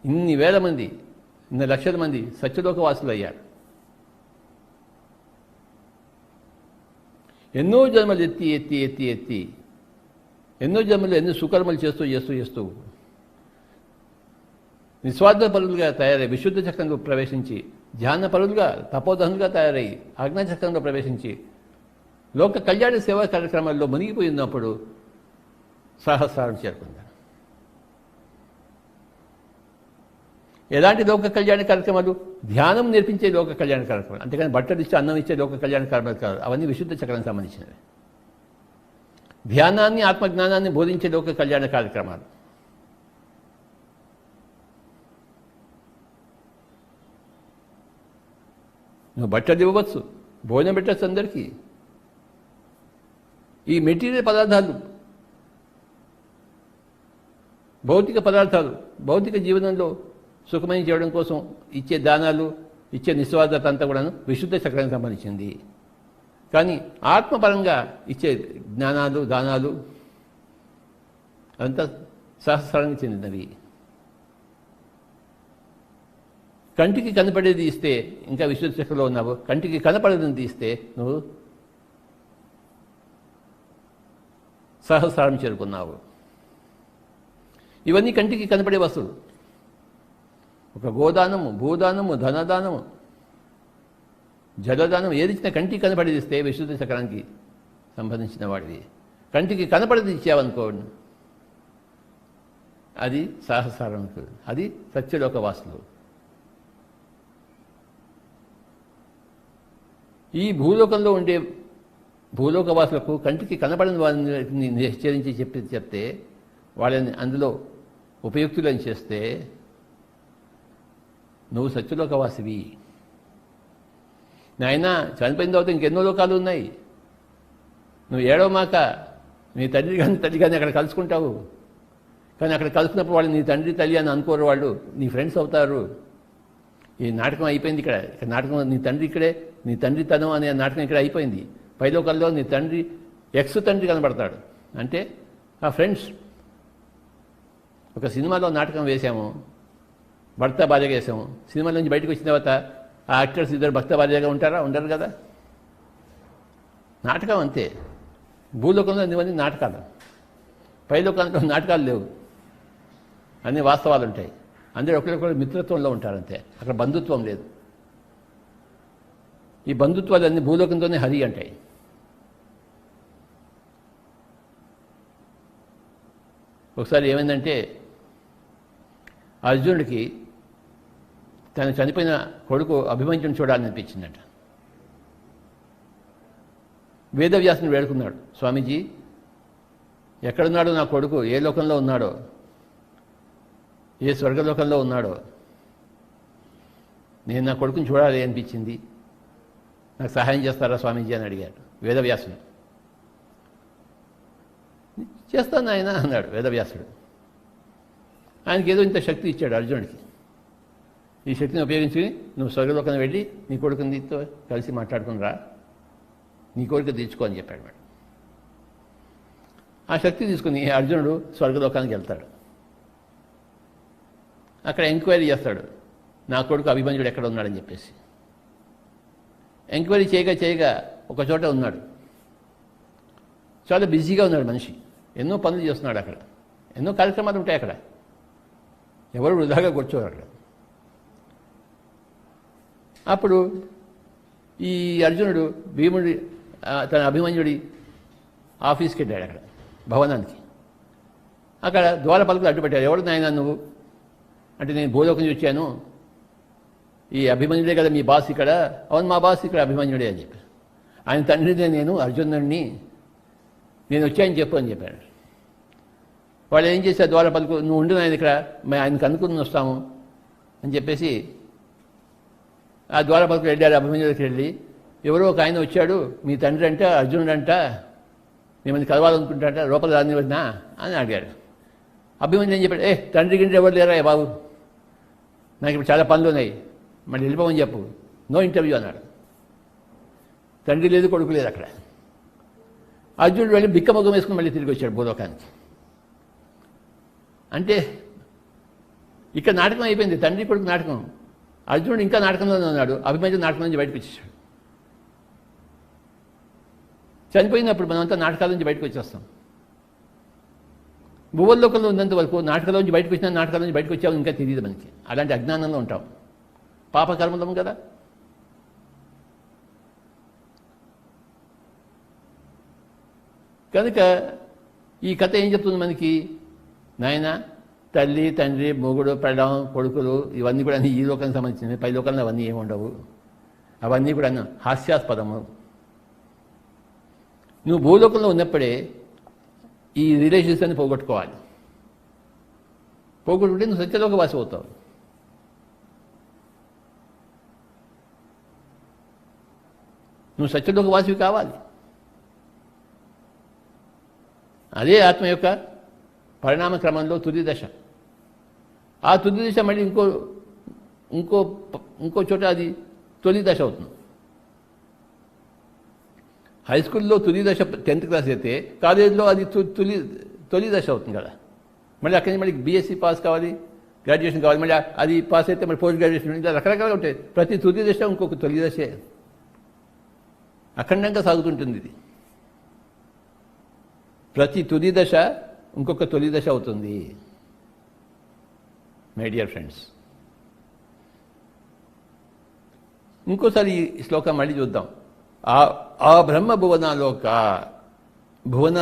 A: ఇన్ని వేల మంది, ఇన్ని లక్షల మంది సత్యలోకవాసులు అయ్యారు. ఎన్నో జన్మలు ఎత్తి ఎత్తి ఎత్తి ఎత్తి ఎన్నో జన్మలు ఎన్నో సుకర్మలు చేస్తూ చేస్తూ చేస్తూ నిస్వార్థ పరులుగా తయారై విశుద్ధ చక్రంలో ప్రవేశించి, ధ్యాన పరులుగా, తపోధనులుగా తయారై ఆజ్ఞా చక్రంలో ప్రవేశించి లోక కళ్యాణ సేవా కార్యక్రమాల్లో మునిగిపోయినప్పుడు సహస్రాలు చేరుకుంటారు. ఎలాంటి లోక కళ్యాణ కార్యక్రమాలు? ధ్యానం నేర్పించే లోక కళ్యాణ కార్యక్రమాలు, అంతేకాని బట్టలు ఇచ్చి అన్నం ఇచ్చే లోక కళ్యాణ కార్యక్రమాలు కాదు. అవన్నీ విశుద్ధ చక్రానికి సంబంధించినవి. ధ్యానాన్ని, ఆత్మజ్ఞానాన్ని బోధించే లోక కళ్యాణ కార్యక్రమాలు. నువ్వు బట్టలు ఇవ్వవచ్చు, భోజనం పెట్టచ్చు అందరికీ. ఈ మెటీరియల్ పదార్థాలు, భౌతిక పదార్థాలు, భౌతిక జీవనంలో సుఖమయం చేయడం కోసం ఇచ్చే దానాలు, ఇచ్చే నిస్వార్థత అంతా కూడాను విశుద్ధ చక్రానికి సంబంధించింది. కానీ ఆత్మపరంగా ఇచ్చే జ్ఞానాలు, దానాలు అంతా సహస్రానికి చెందినవి. కంటికి కనపడేది ఇస్తే ఇంకా విశుద్ధ చక్రంలో ఉన్నావు, కంటికి కనపడేది ఇస్తే నువ్వు సహస్రాన్ని చేరుకున్నావు. ఇవన్నీ కంటికి కనపడే వస్తువులు. ఒక గోదానము, భూదానము, ధనదానము, జలదానం ఏది ఇచ్చినా కంటికి కనపడేది ఇస్తే విశుద్ధ చక్రానికి సంబంధించిన వాడివి. కంటికి కనపడేది ఇచ్చావనుకోండి, అది సహస్రారం, అది సత్యలోక వాసులు. ఈ భూలోకంలో ఉండే భూలోకవాసులకు కంటికి కనపడని వారిని హెచ్చరించి చెప్తే వాళ్ళని అందులో ఉపయుక్తులని చేస్తే నువ్వు సత్యలోకవాసివి. నాయన చనిపోయిన తర్వాత ఇంకెన్నో లోకాలు ఉన్నాయి, నువ్వు ఏడవమాక, నీ తండ్రి కానీ అక్కడ కలుసుకుంటావు. కానీ అక్కడ కలుసుకున్నప్పుడు వాళ్ళు నీ తండ్రి తల్లి అని అనుకోరు, వాళ్ళు నీ ఫ్రెండ్స్ అవుతారు. ఈ నాటకం అయిపోయింది ఇక్కడ నాటకం. నీ తండ్రి ఇక్కడే, నీ తండ్రి తనం అనే నాటకం ఇక్కడ అయిపోయింది. పైలోకల్లో నీ తండ్రి ఎక్స్ తండ్రి కనబడతాడు. అంటే ఆ ఫ్రెండ్స్. ఒక సినిమాలో నాటకం వేశాము, భర్త భార్యగా వేసాము. సినిమా నుంచి బయటకు వచ్చిన తర్వాత ఆ యాక్టర్స్ ఇద్దరు భర్త భార్యగా ఉంటారా? ఉండరు కదా. నాటకం అంతే. భూలోకంలో ఇవన్నీ నాటకాలు, పైలోకంలో నాటకాలు లేవు, అన్ని వాస్తవాలు ఉంటాయి. అందరూ ఒకరికొకరు మిత్రత్వంలో ఉంటారంతే, అక్కడ బంధుత్వం లేదు. ఈ బంధుత్వాలన్నీ భూలోకంతోనే హరి అంటాయి. ఒకసారి ఏమైందంటే అర్జునుడికి తన చనిపోయిన కొడుకు అభిమన్యుని చూడాలని అనిపించిందట. వేదవ్యాసుని వేడుకున్నాడు, స్వామీజీ ఎక్కడున్నాడో నా కొడుకు, ఏ లోకంలో ఉన్నాడో, ఏ స్వర్గలోకంలో ఉన్నాడో, నేను నా కొడుకుని చూడాలి అనిపించింది, నాకు సహాయం చేస్తారా స్వామీజీ అని అడిగాడు వేదవ్యాసుడు. చేస్తాను ఆయన అన్నాడు వేదవ్యాసుడు. ఆయనకి ఏదో ఇంత శక్తి ఇచ్చాడు అర్జునుడికి. ఈ శక్తిని ఉపయోగించి నువ్వు స్వర్గలోకాన్ని వెళ్ళి నీ కొడుకునితో కలిసి మాట్లాడుకుని రా, నీ కోరిక తీర్చుకో అని చెప్పాడు మేడం. ఆ శక్తి తీసుకుని అర్జునుడు స్వర్గలోకానికి వెళ్తాడు. అక్కడ ఎంక్వైరీ చేస్తాడు, నా కొడుకు అభిమన్యుడు ఎక్కడ ఉన్నాడని చెప్పేసి. ఎంక్వైరీ చేయగా ఒక చోట ఉన్నాడు. చాలా బిజీగా ఉన్నాడు మనిషి, ఎన్నో పనులు చేస్తున్నాడు. అక్కడ ఎన్నో కార్యక్రమాలు ఉంటాయి. అక్కడ ఎవరు వృధాగా కూర్చోరు అక్కడ. అప్పుడు ఈ అర్జునుడు భీముడి తన అభిమన్యుడి ఆఫీస్కి వెళ్ళాడు, అక్కడ భవనానికి. అక్కడ ద్వార పలుకులు అడ్డుపెట్టాడు. ఎవడు నాయనా నువ్వు అంటే, నేను భూలోకం నుంచి వచ్చాను, ఈ అభిమన్యుడే కదా మీ బాస్ ఇక్కడ. అవును మా బాస్ ఇక్కడ అభిమన్యుడే అని చెప్పారు. ఆయన తండ్రినే నేను, అర్జునుడిని, నేను వచ్చాయని చెప్పు అని చెప్పాడు. వాళ్ళు ఏం చేశారు, ద్వార పలుకు నువ్వు ఉండు ఆయన ఇక్కడ, మేము ఆయనకు అనుకుని వస్తాము అని చెప్పేసి ఆ ద్వార పలుకులు వెళ్ళారు. అభిమన్యుడి దగ్గరికి వెళ్ళి, ఎవరో ఒక ఆయన వచ్చాడు, మీ తండ్రి అంట, అర్జునుడు అంట, మిమ్మల్ని కలవాలనుకుంటాట, లోపల రానివద్దా అని అడిగాడు. అభిమన్యుడు ఏం చెప్పాడు, తండ్రి గిండ్రి ఎవరు లేరా బాబు, నాకు ఇప్పుడు చాలా పనులు ఉన్నాయి, మళ్ళీ వెళ్ళిపోమని చెప్పు, నో ఇంటర్వ్యూ అన్నాడు. తండ్రి లేదు, కొడుకు లేదు అక్కడ. అర్జునుడు వెళ్ళి బిక్కమొగ్గం వేసుకుని మళ్ళీ తిరిగి వచ్చాడు భూలోకానికి. అంటే ఇక్కడ నాటకం అయిపోయింది, తండ్రి కొడుకు నాటకం. అర్జునుడు ఇంకా నాటకంలోనే ఉన్నాడు, అభిమన్యుడు నాటకం నుంచి బయటకు వచ్చేసాడు. చనిపోయినప్పుడు మనమంతా నాటకాల నుంచి బయటకు వచ్చేస్తాం. భూవల్లోకంలో ఉన్నంత వరకు నాటకాల నుంచి బయటకు వచ్చినా, నాటకాల నుంచి బయటకు వచ్చాము ఇంకా తెలియదు మనకి. అలాంటి అజ్ఞానంలో ఉంటాం, పాపకర్మలం కదా. కనుక ఈ కథ ఏం చెప్తుంది మనకి, నాయన తల్లి, తండ్రి, మొగుడు, పెళ్ళాం, కొడుకులు ఇవన్నీ కూడా ఈ లోకానికి సంబంధించినవి. పై లోకంలో అవన్నీ ఏమి ఉండవు. అవన్నీ కూడా హాస్యాస్పదము. నువ్వు భూలోకంలో ఉన్నప్పుడే ఈ రిలేషన్స్ అని పోగొట్టుకోవాలి. పోగొట్టుకుంటే నువ్వు సత్యలోక వాసి అవుతావు. నువ్వు సత్యలోక వాసివి కావాలి. అదే ఆత్మ యొక్క పరిణామ క్రమంలో తుది దశ. ఆ తుది దశ మళ్ళీ ఇంకో చోట అది తొలి దశ అవుతుంది. హై స్కూల్లో తుది దశ 10th క్లాస్ అయితే కాలేజీలో అది తొలి దశ అవుతుంది కదా. మళ్ళీ అక్కడి నుంచి మళ్ళీ బీఎస్సీ పాస్ కావాలి, గ్రాడ్యుయేషన్ కావాలి, మళ్ళీ అది పాస్ అయితే మళ్ళీ పోస్ట్ గ్రాడ్యుయేషన్, ఇలా రకరకాలుగా ఉంటాయి. ప్రతి తుది దశ ఇంకొక తొలి దశే. అఖండంగా సాగుతుంటుంది ఇది. ప్రతి తుది దశ ఇంకొక తొలి దశ అవుతుంది. మై డియర్ ఫ్రెండ్స్, ఇంకోసారి ఈ శ్లోకం మళ్ళీ చూద్దాం. ఆ బ్రహ్మ భువన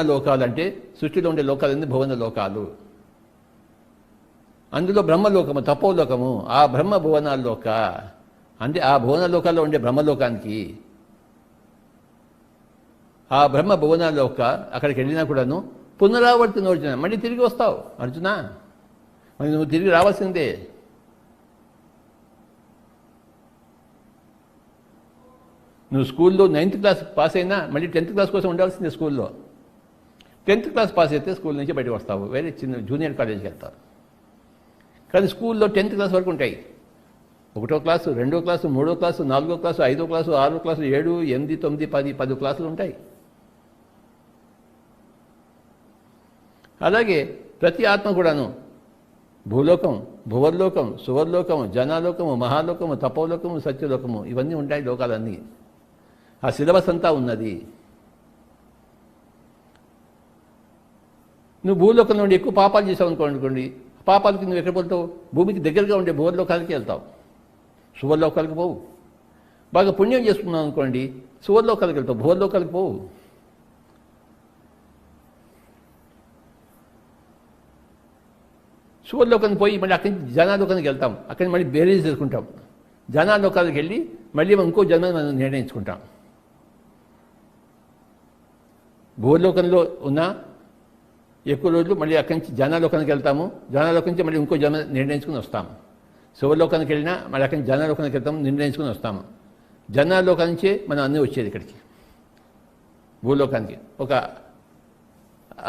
A: లోకాలు అంటే సృష్టిలో ఉండే లోకాలన్నీ భువన లోకాలు. అందులో బ్రహ్మలోకము, తపోలోకము. ఆ బ్రహ్మ భువనాల్లోక అంటే ఆ భువన లోకాల్లో ఉండే బ్రహ్మలోకానికి, ఆ బ్రహ్మ భువనాల్లోక అక్కడికి వెళ్ళినా కూడాను పునరావర్తన అర్జున, మళ్ళీ తిరిగి వస్తావు అర్జున. మరి నువ్వు తిరిగి రావాల్సిందే. నువ్వు స్కూల్లో 9th క్లాస్ పాస్ అయినా మళ్ళీ 10th క్లాస్ కోసం ఉండాల్సిందే స్కూల్లో. 10th క్లాస్ పాస్ అయితే స్కూల్ నుంచి బయటకు వస్తావు, వేరే చిన్న జూనియర్ కాలేజీకి వెళ్తావు. కానీ స్కూల్లో 10th క్లాస్ వరకు ఉంటాయి. 1వ క్లాసు, 2వ క్లాసు, 3వ క్లాసు, 4వ క్లాసు, 5వ క్లాసు, 6వ క్లాసు, 7, 8, 9, 10 క్లాసులు ఉంటాయి. అలాగే ప్రతి ఆత్మ కూడాను భూలోకం, భువర్లోకం, సువర్లోకము, జనాలోకము, మహాలోకము, తపోలోకము, సత్యలోకము ఇవన్నీ ఉంటాయి లోకాలన్నీ. ఆ సిలబస్ అంతా ఉన్నది. నువ్వు భూలోకంలో ఉండి ఎక్కువ పాపాలు చేసావు అనుకోండి, పాపాలకి నువ్వు ఎక్కడ పోతావు? భూమికి దగ్గరగా ఉండే భువర్లోకాలకి వెళ్తావు, సువర్లోకాలకు పోవు. బాగా పుణ్యం చేసుకున్నావు అనుకోండి, సువర్లోకాలకు వెళ్తావు, భువర్లోకాలకు పోవు. సువర్లోకానికి పోయి మళ్ళీ అక్కడి నుంచి జనాలోకానికి వెళ్తాం, అక్కడి మళ్ళీ బేరీజ్ చేసుకుంటాం. జనాలోకాలకు వెళ్ళి మళ్ళీ ఇంకో జన్మని మనం నిర్ణయించుకుంటాం. భూలోకంలో ఉన్న ఎక్కువ రోజులు మళ్ళీ అక్కడి నుంచి జనాలోకానికి వెళ్తాము, జనాలోకం నుంచి మళ్ళీ ఇంకో జన్మ నిర్ణయించుకుని వస్తాము. శివలోకానికి వెళ్ళినా మళ్ళీ అక్కడి నుంచి జనాలోకానికి వెళ్తాము, నిర్ణయించుకుని వస్తాము. జనాలోకం నుంచే మనం అన్నీ వచ్చేది ఇక్కడికి భూలోకానికి.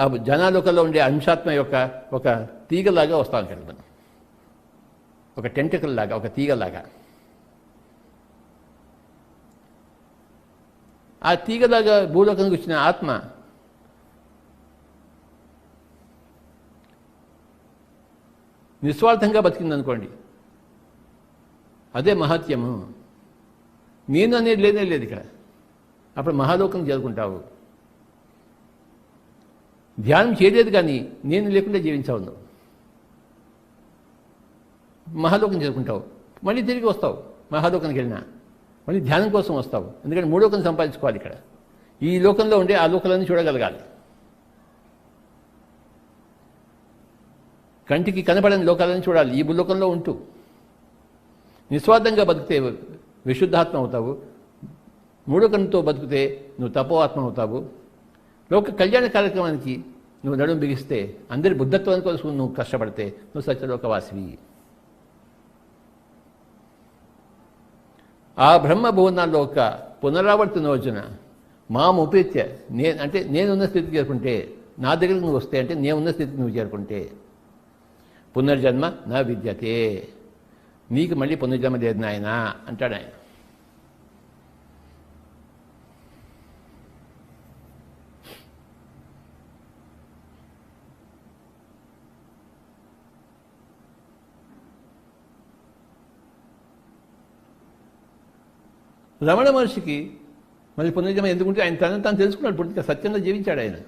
A: ఆ జనాలోకంలో ఉండే అంశాత్మ యొక్క ఒక తీగలాగా వస్తాం ఇక్కడ మనం, ఒక టెంటకల్ లాగా, ఒక తీగలాగా. ఆ తీగలాగా భూలోకానికి వచ్చిన ఆత్మ నిస్వార్థంగా బతికిందనుకోండి, అదే మహత్యము. నేను అనేది లేనే లేదు ఇక్కడ. అప్పుడు మహాలోకం చేరుకుంటావు. ధ్యానం చేయలేదు కానీ నేను లేకుండా జీవించావు నువ్వు. మహాలోకం చేరుకుంటావు, మళ్ళీ తిరిగి వస్తావు. మహాలోకానికి వెళ్ళినా మళ్ళీ ధ్యానం కోసం వస్తావు. ఎందుకంటే మూడోకం సంపాదించుకోవాలి ఇక్కడ. ఈ లోకంలో ఉండే ఆ లోకాలన్నీ చూడగలగాలి. కంటికి కనపడని లోకాలను చూడాలి ఈ భూలోకంలో ఉంటూ. నిస్వార్థంగా బతికితే విశుద్ధాత్మ అవుతావు, మూడో కన్నుతో బతికితే నువ్వు తపో ఆత్మ అవుతావు. లోక కళ్యాణ కార్యక్రమానికి నువ్వు నడుము బిగిస్తే, అందరి బుద్ధత్వాన్ని కోసం నువ్వు కష్టపడితే నువ్వు సత్యలోకవాసివి. ఆ బ్రహ్మ భువనాల్లో ఒక పునరావర్తనోజన మాముపేత్య, అంటే నేనున్న స్థితికి చేరుకుంటే, నా దగ్గరికి నువ్వు వస్తే అంటే నేనున్న స్థితికి నువ్వు చేరుకుంటే, పునర్జన్మ నా విద్యతే, నీకు మళ్ళీ పునర్జన్మ లేదు నాయన అంటాడు ఆయన. రమణ మహర్షికి మళ్ళీ పునర్జన్మ ఎందుకుంటే ఆయన తనను తాను తెలుసుకున్నాడు, పూర్తిగా సత్యంగా జీవించాడు ఆయన.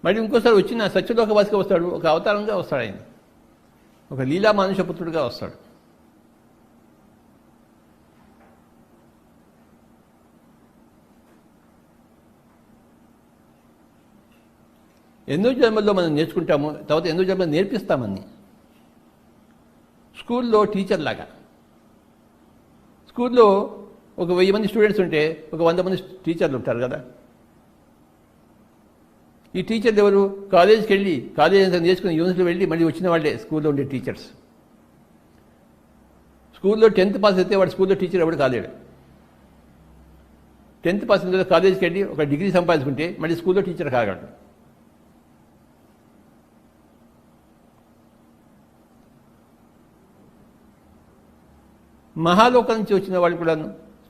A: మళ్ళీ ఇంకోసారి వచ్చిన సత్యలోకవాసిగా వస్తాడు, ఒక అవతారంగా వస్తాడు ఆయన, ఒక లీలా మానుషపుత్రుడిగా వస్తాడు. ఎన్నో జన్మల్లో మనం నేర్చుకుంటాము, తర్వాత ఎన్నో జన్మలు నేర్పిస్తామని. స్కూల్లో టీచర్ లాగా, స్కూల్లో ఒక 1000 మంది స్టూడెంట్స్ ఉంటే ఒక 100 మంది టీచర్లు ఉంటారు కదా. ఈ టీచర్లు ఎవరు? కాలేజీకి వెళ్ళి కాలేజీ అంతా నేర్చుకుని యూనివర్సిటీలో వెళ్ళి మళ్ళీ వచ్చిన వాళ్ళే స్కూల్లో ఉండే టీచర్స్. స్కూల్లో 10th పాస్ అయితే వాడు స్కూల్లో టీచర్ ఎవడు కాలేడు. 10th పాస్ అయిన తర్వాత కాలేజీకి వెళ్ళి ఒక డిగ్రీ సంపాదించుకుంటే మళ్ళీ స్కూల్లో టీచర్ కాగలడు. మహాలోకం నుంచి వచ్చిన వాళ్ళు కూడా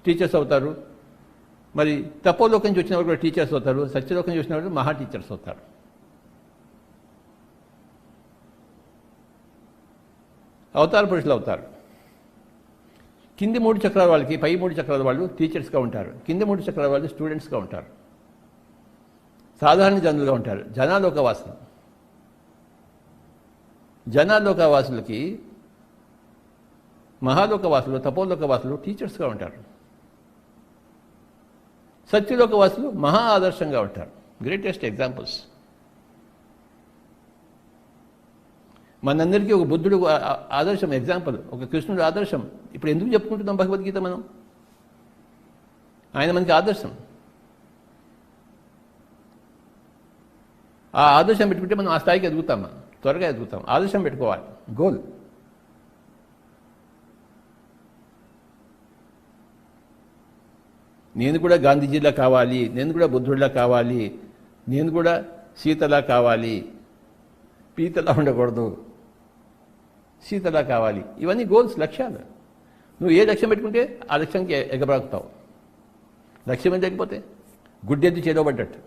A: టీచర్స్ అవుతారు, మరి తపోలోకం నుంచి వచ్చిన వాళ్ళు కూడా టీచర్స్ అవుతారు, సత్యలోకం నుంచి వచ్చిన వాళ్ళు మహా టీచర్స్ అవుతారు. అవతార పురుషులు అవుతారు. కింది 3 చక్రాల వాళ్ళకి పై 3 చక్రాల వాళ్ళు టీచర్స్గా ఉంటారు, కింది 3 చక్రాల వాళ్ళు స్టూడెంట్స్గా ఉంటారు, సాధారణ జనులుగా ఉంటారు. జనాలోకవాసులు, జనాలోకవాసులకి మహాలోకవాసులు తపోలోకవాసులు టీచర్స్గా ఉంటారు. సత్యలోకవాసులు మహా ఆదర్శంగా ఉంటారు, గ్రేటెస్ట్ ఎగ్జాంపుల్స్. మనందరికీ ఒక బుద్ధుడు ఆదర్శం, ఎగ్జాంపుల్, ఒక కృష్ణుడు ఆదర్శం. ఇప్పుడు ఎందుకు చెప్పుకుంటున్నాం భగవద్గీత? మనం ఆయన మనకి ఆదర్శం. ఆ ఆదర్శం పెట్టుకుంటే మనం ఆ స్థాయికి ఎదుగుతాం, త్వరగా ఎదుగుతాం. ఆదర్శం పెట్టుకోవాలి, గోల్. నేను కూడా గాంధీజీలా కావాలి, నేను కూడా బుద్ధుడిలా కావాలి, నేను కూడా సీతలా కావాలి, పీతలా ఉండకూడదు, సీతలా కావాలి. ఇవన్నీ గోల్స్, లక్ష్యాలు. నువ్వు ఏ లక్ష్యం పెట్టుకుంటే ఆ లక్ష్యానికి ఎగబ్రాకుతావు. లక్ష్యం ఏం లేకపోతే గుడ్డెద్దు చేలో పడ్డట్టు.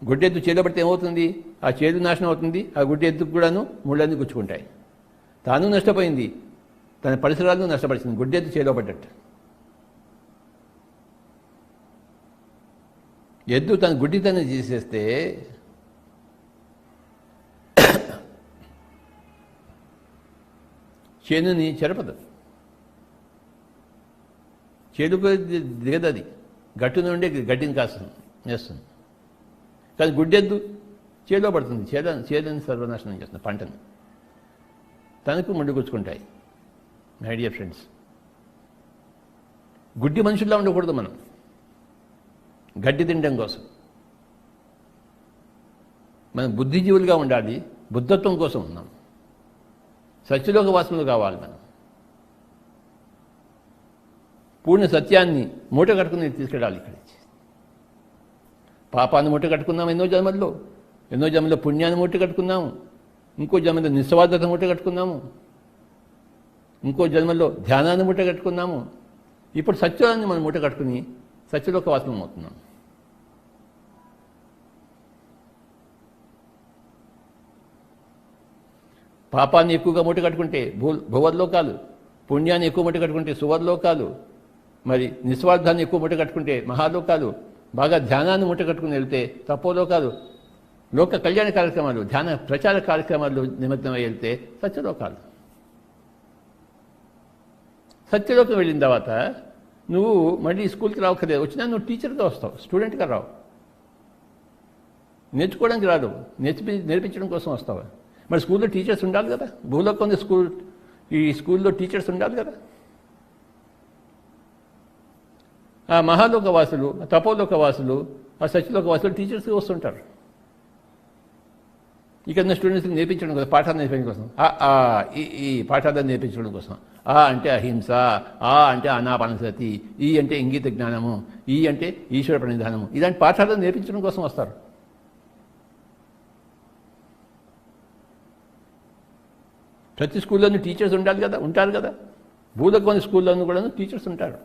A: గుడ్డెద్దు చేలో పడితే ఏమవుతుంది? ఆ చేదు నాశనం అవుతుంది, ఆ గుడ్డెద్దుకు కూడాను ముళ్ళన్నీ గుచ్చుకుంటాయి. తాను నష్టపోయింది, తన పరిసరాలను నష్టపరిచింది, గుడ్డెద్దు చేలో పడ్డట్టు. ఎద్దు తన గుడ్డితనం చేసేస్తే చేనుని చెరపదు, చేనుకు దిగదది, గట్టు నుండి గడ్డిని కాస్తుంది, వేస్తుంది. కానీ గుడ్డెద్దు చేలో పడుతుంది, చేదని సర్వనాశనం చేస్తుంది, పంటను. తనకు ముందుకొచ్చుకుంటాయి. మై డియర్ ఫ్రెండ్స్, గుడ్డి మనుషుల్లా ఉండకూడదు మనం, గడ్డి తినడం కోసం. మనం బుద్ధిజీవులుగా ఉండాలి, బుద్ధత్వం కోసం ఉన్నాం. సత్యలోక వాసనలు కావాలి మనం. పూర్ణ సత్యాన్ని మూట కట్టుకుని తీసుకెళ్ళాలి ఇక్కడి. పాపాన్ని మూట కట్టుకున్నాం ఎన్నో జన్మల్లో పుణ్యాన్ని మూట కట్టుకున్నాము, ఇంకో జన్మలో నిస్వార్థత మూట కట్టుకున్నాము, ఇంకో జన్మలో ధ్యానాన్ని మూట కట్టుకున్నాము. ఇప్పుడు సత్యాన్ని మనం మూట కట్టుకుని సత్యలోక వాసనం అవుతున్నాం. పాపాన్ని ఎక్కువగా మూట కట్టుకుంటే భువర్లోకాలు, పుణ్యాన్ని ఎక్కువ మూట కట్టుకుంటే సువర్లోకాలు, మరి నిస్వార్థాన్ని ఎక్కువ మూట కట్టుకుంటే మహాలోకాలు, బాగా ధ్యానాన్ని మూట కట్టుకుని వెళ్తే తపోలోకాలు, లోక కళ్యాణ కార్యక్రమాలు, ధ్యాన ప్రచార కార్యక్రమాలు నిమగ్నమై వెళ్తే సత్యలోకాలు. సత్యలోకం వెళ్ళిన తర్వాత నువ్వు మళ్ళీ స్కూల్కి రావక్కర్లేదు, వచ్చినా నువ్వు టీచర్గా వస్తావు, స్టూడెంట్గా రావు. నేర్చుకోవడానికి రాదు, నేర్పించడం కోసం వస్తావు. మరి స్కూల్లో టీచర్స్ ఉండాలి కదా, భూలోకం ఈ స్కూల్లో టీచర్స్ ఉండాలి కదా. ఆ మహాలోక వాసులు, ఆ తపోలోక వాసులు, ఆ సత్యలోక వాసులు టీచర్స్గా వస్తుంటారు. ఇక్కడ ఉన్న స్టూడెంట్స్కి నేర్పించడం కోసం, పాఠాలు నేర్పించడం కోసం, ఈ పాఠాలను నేర్పించడం కోసం. ఆ అంటే అహింస, ఆ అంటే అనాపానసతి, ఈ అంటే ఇంగిత జ్ఞానము, ఈ అంటే ఈశ్వర ప్రణిధానము, ఇలాంటి పాఠాలను నేర్పించడం కోసం వస్తారు. ప్రతి స్కూల్లోనూ టీచర్స్ ఉండాలి కదా, ఉంటారు కదా. భూలోకం స్కూల్లోనూ కూడా టీచర్స్ ఉంటారు.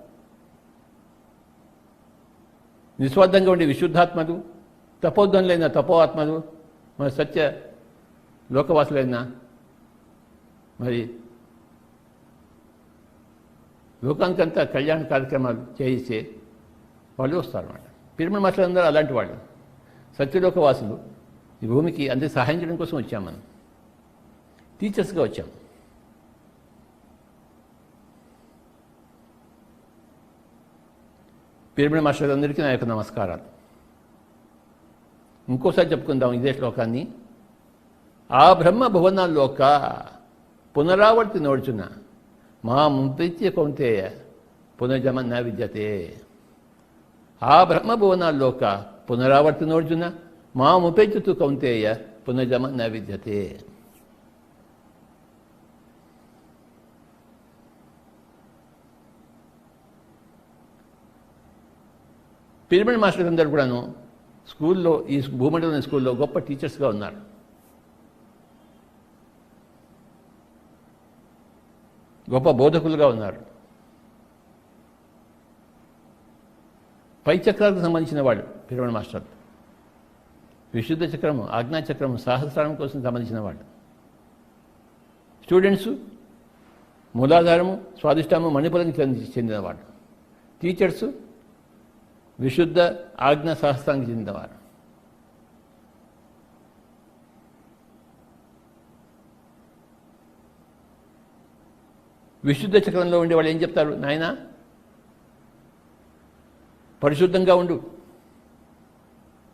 A: నిస్వార్థంగా ఉండే విశుద్ధాత్మలు, తపోద్ధనులైన తపో ఆత్మలు, మరి సత్య లోకవాసులైన మరి లోకానికంతా కళ్యాణ కార్యక్రమాలు చేయిస్తే వాళ్ళు వస్తారన్నమాట. పిరమిడ్ మాస్టర్లు అందరూ అలాంటి వాళ్ళు, సత్యలోకవాసులు. ఈ భూమికి అందరి సహాయం చేయడం కోసం వచ్చాం, మనం టీచర్స్గా వచ్చాం. పిరమిడ్ మాస్టర్లందరికీ నా యొక్క నమస్కారాలు. ఇంకోసారి చెప్పుకుందాం ఇదే శ్లోకాన్ని. ఆ బ్రహ్మ భువనాల్లోక పునరావర్తి నోడ్చున మా ముంప్రీత్య కౌంతేయ పునర్జమ న విద్యతే. ఆ బ్రహ్మ భువనాల్లోక పునరావర్తి నోడ్చున మా ముపేత్యతు కౌంతేయ పునర్జమ న విద్యతే. పిరమిడ్ మాస్టర్స్ అందరూ కూడాను స్కూల్లో, ఈ భూమండలం స్కూల్లో గొప్ప టీచర్స్గా ఉన్నారు. గొప్ప బోధకులుగా ఉన్నారు. పై చక్రాలకు సంబంధించిన వాళ్ళు పిరమిడ్ మాస్టర్లు. విశుద్ధ చక్రము, ఆజ్ఞా చక్రము, సహస్రారం కోసం సంబంధించిన వాళ్ళు. స్టూడెంట్స్ మూలాధారము, స్వాదిష్టాము, మణిపురానికి చెందినవాళ్ళు. టీచర్సు విశుద్ధ ఆజ్ఞ సహస్రానికి చెందినవారు. విశుద్ధ చక్రంలో ఉండే వాళ్ళు ఏం చెప్తారు? నాయనా పరిశుద్ధంగా ఉండు,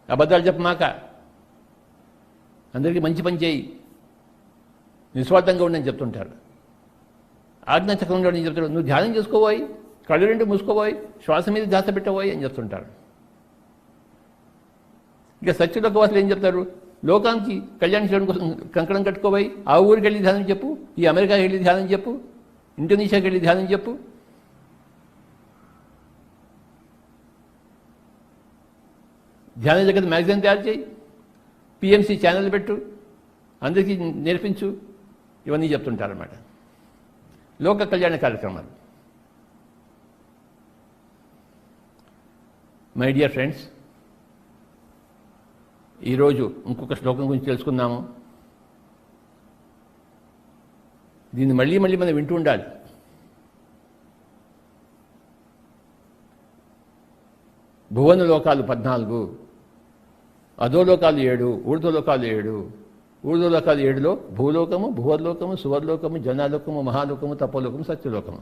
A: అబద్ధాలు చెప్పమాక, అందరికీ మంచి పని చేయి, నిస్వార్థంగా ఉండని చెప్తుంటారు. ఆజ్ఞా చక్రంలో ఏం చెప్తారు? నువ్వు ధ్యానం చేసుకోబోయి, కళ్ళు రెండు మూసుకోబోయి, శ్వాస మీద ధ్యాస పెట్టబోయి అని చెప్తుంటారు. ఇక సత్యులకు వాసులు ఏం చెప్తారు? లోకానికి కళ్యాణం చేయడం కోసం కంకణం కట్టుకోబోయి ఆ ఊరికి వెళ్ళి ధ్యానం చెప్పు, ఈ అమెరికాకి వెళ్ళి ధ్యానం చెప్పు, ఇండోనేషియాకి వెళ్ళి ధ్యానం చెప్పు. ధ్యాన జగత్ మ్యాగజైన్ తయారు చేయి, పిఎంసి ఛానల్ పెట్టు, అందరికీ నేర్పించు, ఇవన్నీ చెప్తుంటారన్నమాట. లోక కళ్యాణ కార్యక్రమాలు. మై డియర్ ఫ్రెండ్స్, ఈరోజు ఇంకొక శ్లోకం గురించి తెలుసుకుందాము. దీన్ని మళ్ళీ మళ్ళీ మనం వింటూ ఉండాలి. భువన లోకాలు 14, అధోలోకాలు 7, ఊర్ధ్వలోకాలు 7. ఊర్ధ్వలోకాలు 7లో భూలోకము, భువర్లోకము, సువర్లోకము, జనాలోకము, మహాలోకము, తపోలోకము, సత్యలోకము.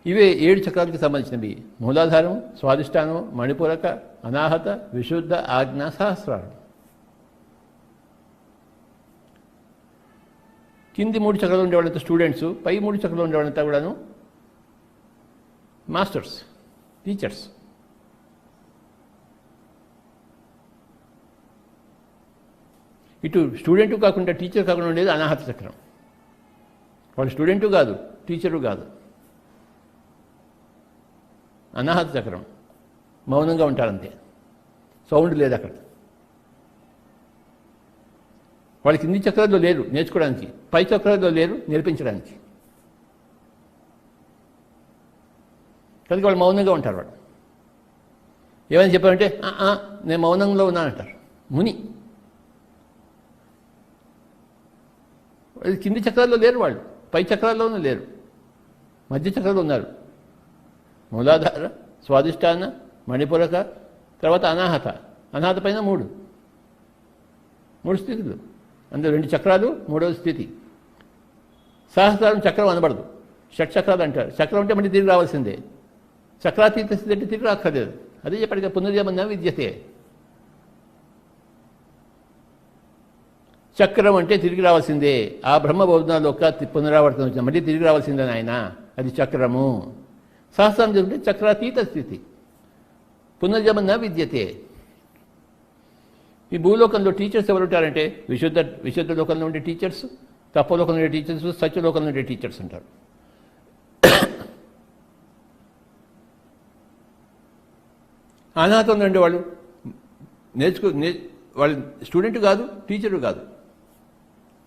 A: ఇవే 7 చక్రాలకు సంబంధించినవి. మూలాధారం, స్వాదిష్టానం, మణిపూరక, అనాహత, విశుద్ధ, ఆజ్ఞ, సహస్రారం. కింది 3 చక్రాలు ఉండేవాళ్ళంతా స్టూడెంట్స్, పై 3 చక్రాలు ఉండేవాళ్ళంతా కూడాను మాస్టర్స్, టీచర్స్. ఇటు స్టూడెంటు కాకుండా టీచర్ కాకుండా ఉండేది అనాహత చక్రం. వాళ్ళు స్టూడెంటు కాదు, టీచరు కాదు. అనాహత చక్రం మౌనంగా ఉంటారంతే, సౌండ్ లేదు అక్కడ. వాళ్ళు కింది చక్రాల్లో లేరు నేర్చుకోవడానికి, పై చక్రాల్లో లేరు నేర్పించడానికి. కనుక వాళ్ళు మౌనంగా ఉంటారు. వాళ్ళు ఏమైనా చెప్పారంటే నేను మౌనంలో ఉన్నానంటారు. ముని. కింది చక్రాల్లో లేరు, వాళ్ళు పై చక్రాల్లోనూ లేరు, మధ్య చక్రాల్లో ఉన్నారు. మూలాధార, స్వాదిష్టాన, మణిపూరక, తర్వాత అనాహత. అనాహత పైన 3 స్థితులు. అందులో 2 చక్రాలు, 3వ స్థితి. సహస్రారం చక్రం అనబడదు, షట్ చక్రాలు అంటారు. చక్రం అంటే మళ్ళీ తిరిగి రావాల్సిందే. చక్రాతీత స్థితి అంటే తిరిగి రాక్కర్లేదు. అదే చెప్పాడు, పునర్జమ న విద్యతే. చక్రం అంటే తిరిగి రావాల్సిందే. ఆ బ్రహ్మ బౌద్ధంలోక పునరావర్తనం వచ్చింది, మళ్ళీ తిరిగి రావాల్సిందే ఆయన, అది చక్రము. సహస్రం చెప్తే చక్రాతీత స్థితి, పునర్జమ న విద్యతే. ఈ భూలోకంలో టీచర్స్ ఎవరు ఉంటారంటే విశుద్ధ లోకంలో ఉండే టీచర్స్, తపోలోకంలో ఉండే టీచర్స్, సత్యలోకంలో ఉండే టీచర్స్ ఉంటారు. అనాథంలో ఉండేవాళ్ళు వాళ్ళు స్టూడెంట్ కాదు, టీచరు కాదు,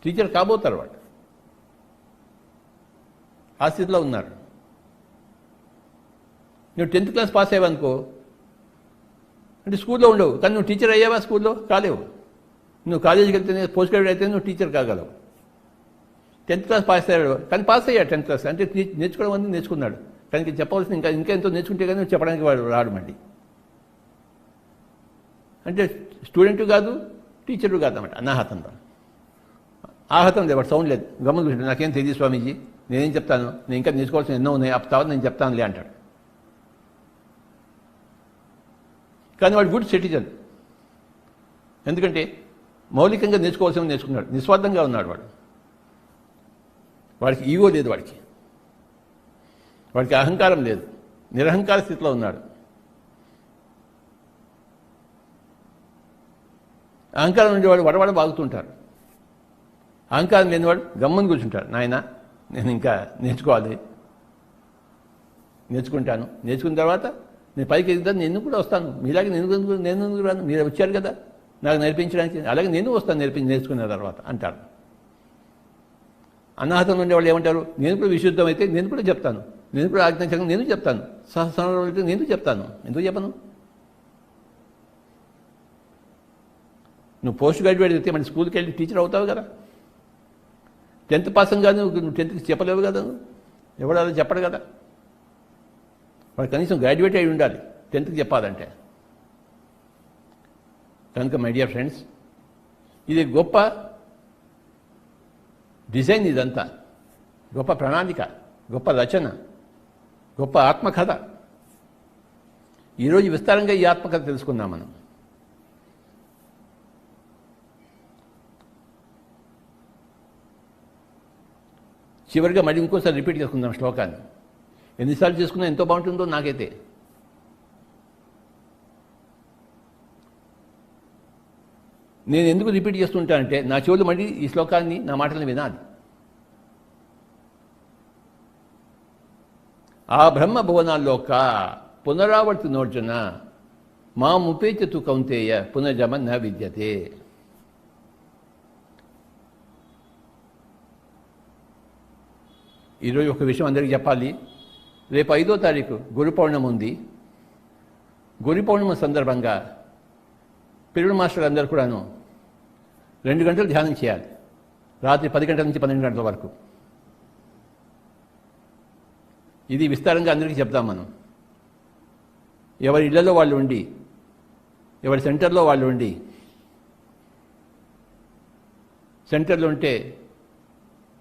A: టీచర్ కాబోతారు. వాళ్ళు ఆ స్థితిలో ఉన్నారు. నువ్వు 10th క్లాస్ పాస్ అయ్యావనుకో అంటే స్కూల్లో ఉండవు, కానీ నువ్వు టీచర్ అయ్యావా? స్కూల్లో కాలేవు. నువ్వు కాలేజీకి వెళ్తేనే, పోస్ట్ గ్రాడ్యుయేట్ అయితే నువ్వు టీచర్ కాగలవు. 10th క్లాస్ పాస్ అయ్యాడు, కానీ పాస్ అయ్యాడు 10th క్లాస్ అంటే నేర్చుకోవడం అనేది నేర్చుకున్నాడు. కానీ చెప్పవలసిన ఇంకా ఎంతో నేర్చుకుంటే కానీ చెప్పడానికి వాడు రాడు. మళ్ళీ అంటే స్టూడెంటు కాదు, టీచరు కాదు అన్నమాట. అనాహతంలో ఆహతం లేదు, వాడు సౌండ్ లేదు, గమని కూర్చుంటాడు. నాకేం తెలియదు స్వామీజీ, నేనేం చెప్తాను, నేను ఇంకా నేర్చుకోవాల్సిన ఎన్నో ఉన్నాయి, తర్వాత నేను చెప్తానులే అంటాడు. కానీ వాడు గుడ్ సిటిజన్, ఎందుకంటే మౌలికంగా నేర్చుకోవాల్సిన నేర్చుకున్నాడు, నిస్వార్థంగా ఉన్నాడు వాడు. వాడికి ఈగో లేదు, వాడికి అహంకారం లేదు, నిరహంకార స్థితిలో ఉన్నాడు. అహంకారం ఉండేవాడు వడవడ బాగుతుంటారు, అహంకారం లేనివాడు గమ్మని కూర్చుంటాడు. నాయన నేను ఇంకా నేర్చుకుంటాను, నేర్చుకున్న తర్వాత నేను పైకి ఎదుగుతాను, నేను కూడా వస్తాను, మీలాగే నేను రాను, మీరు వచ్చారు కదా నాకు నేర్పించడానికి, అలాగే నేను వస్తాను నేర్చుకున్న తర్వాత అంటారు. అనాహతం ఉండేవాళ్ళు ఏమంటారు, నేను కూడా విశుద్ధం అయితే నేను కూడా చెప్తాను, నేను కూడా ఆజ్ఞాచంగా నేను చెప్తాను, సహస్రం అయితే నేను చెప్తాను, ఎందుకు చెప్పను? నువ్వు పోస్ట్ గ్రాడ్యుయేట్ అయితే మన స్కూల్కి వెళ్ళి టీచర్ అవుతావు కదా. 10th పాస్ కానీ నువ్వు 10th చెప్పలేవు కదా, ఎవరు అలా చెప్పడు కదా. వాడు కనీసం గ్రాడ్యుయేట్ అయి ఉండాలి 10th చెప్పాలంటే. కనుక మై డియర్ ఫ్రెండ్స్, ఇది గొప్ప డిజైన్, ఇదంతా గొప్ప ప్రణాళిక, గొప్ప రచన, గొప్ప ఆత్మకథ. ఈరోజు విస్తారంగా ఈ ఆత్మకథ తెలుసుకుందాం మనం. చివరిగా మళ్ళీ ఇంకోసారి రిపీట్ చేసుకుందాం శ్లోకాన్ని. ఎన్నిసార్లు చేసుకున్నా ఎంతో బాగుంటుందో నాకైతే. నేను ఎందుకు రిపీట్ చేస్తుంటానంటే నా చెవులు మళ్ళీ ఈ శ్లోకాన్ని, నా మాటలను వినాలి. ఆ బ్రహ్మ భువనాల్లోక పునరావర్తి నోర్జున మాముపేత్యతు కౌంతేయ పునర్జమ న విద్యతే. ఈరోజు ఒక విషయం అందరికీ చెప్పాలి. రేపు 5వ తారీఖు గురు పౌర్ణమి ఉంది. గురు పౌర్ణమి సందర్భంగా పిల్లల మాస్టర్లు అందరూ కూడాను 2 గంటలు ధ్యానం చేయాలి, రాత్రి 10 గంటల నుంచి 12 గంటల వరకు. ఇది విస్తారంగా అందరికీ చెప్తాం మనం. ఎవరి ఇళ్లలో వాళ్ళు ఉండి, ఎవరి సెంటర్లో వాళ్ళు ఉండి, సెంటర్లో ఉంటే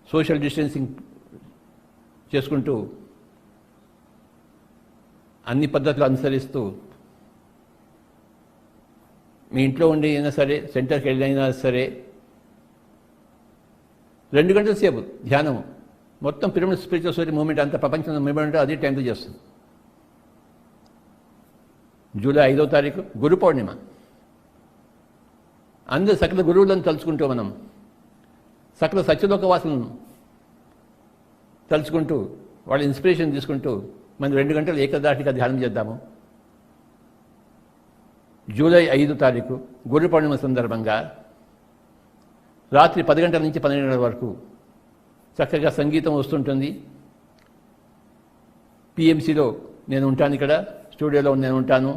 A: సోషల్ డిస్టెన్సింగ్ చేసుకుంటూ అన్ని పద్ధతులు అనుసరిస్తూ, మీ ఇంట్లో ఉండి అయినా సరే, సెంటర్కి వెళ్ళినా సరే 2 గంటల సేపు ధ్యానం, మొత్తం పిరమిడ్ స్పిరిచువల్ సొసైటీ మూవ్మెంట్ అంతా ప్రపంచంలో మూవ్మెంట్ అదే టైంలో చేస్తుంది. జూలై 5వ తారీఖు గురు పౌర్ణిమ. అందరు సకల గురువులను తలుచుకుంటూ, మనం సకల సత్యలోకవాసులను తలుచుకుంటూ, వాళ్ళ ఇన్స్పిరేషన్ తీసుకుంటూ మనం 2 గంటలు ఏకదాటిగా ధ్యానం చేద్దాము. జూలై 5 తారీఖు గురు పౌర్ణిమ సందర్భంగా రాత్రి 10 గంటల నుంచి 12 గంటల వరకు చక్కగా సంగీతం వస్తుంటుంది. పిఎంసిలో నేను ఉంటాను, ఇక్కడ స్టూడియోలో నేను ఉంటాను.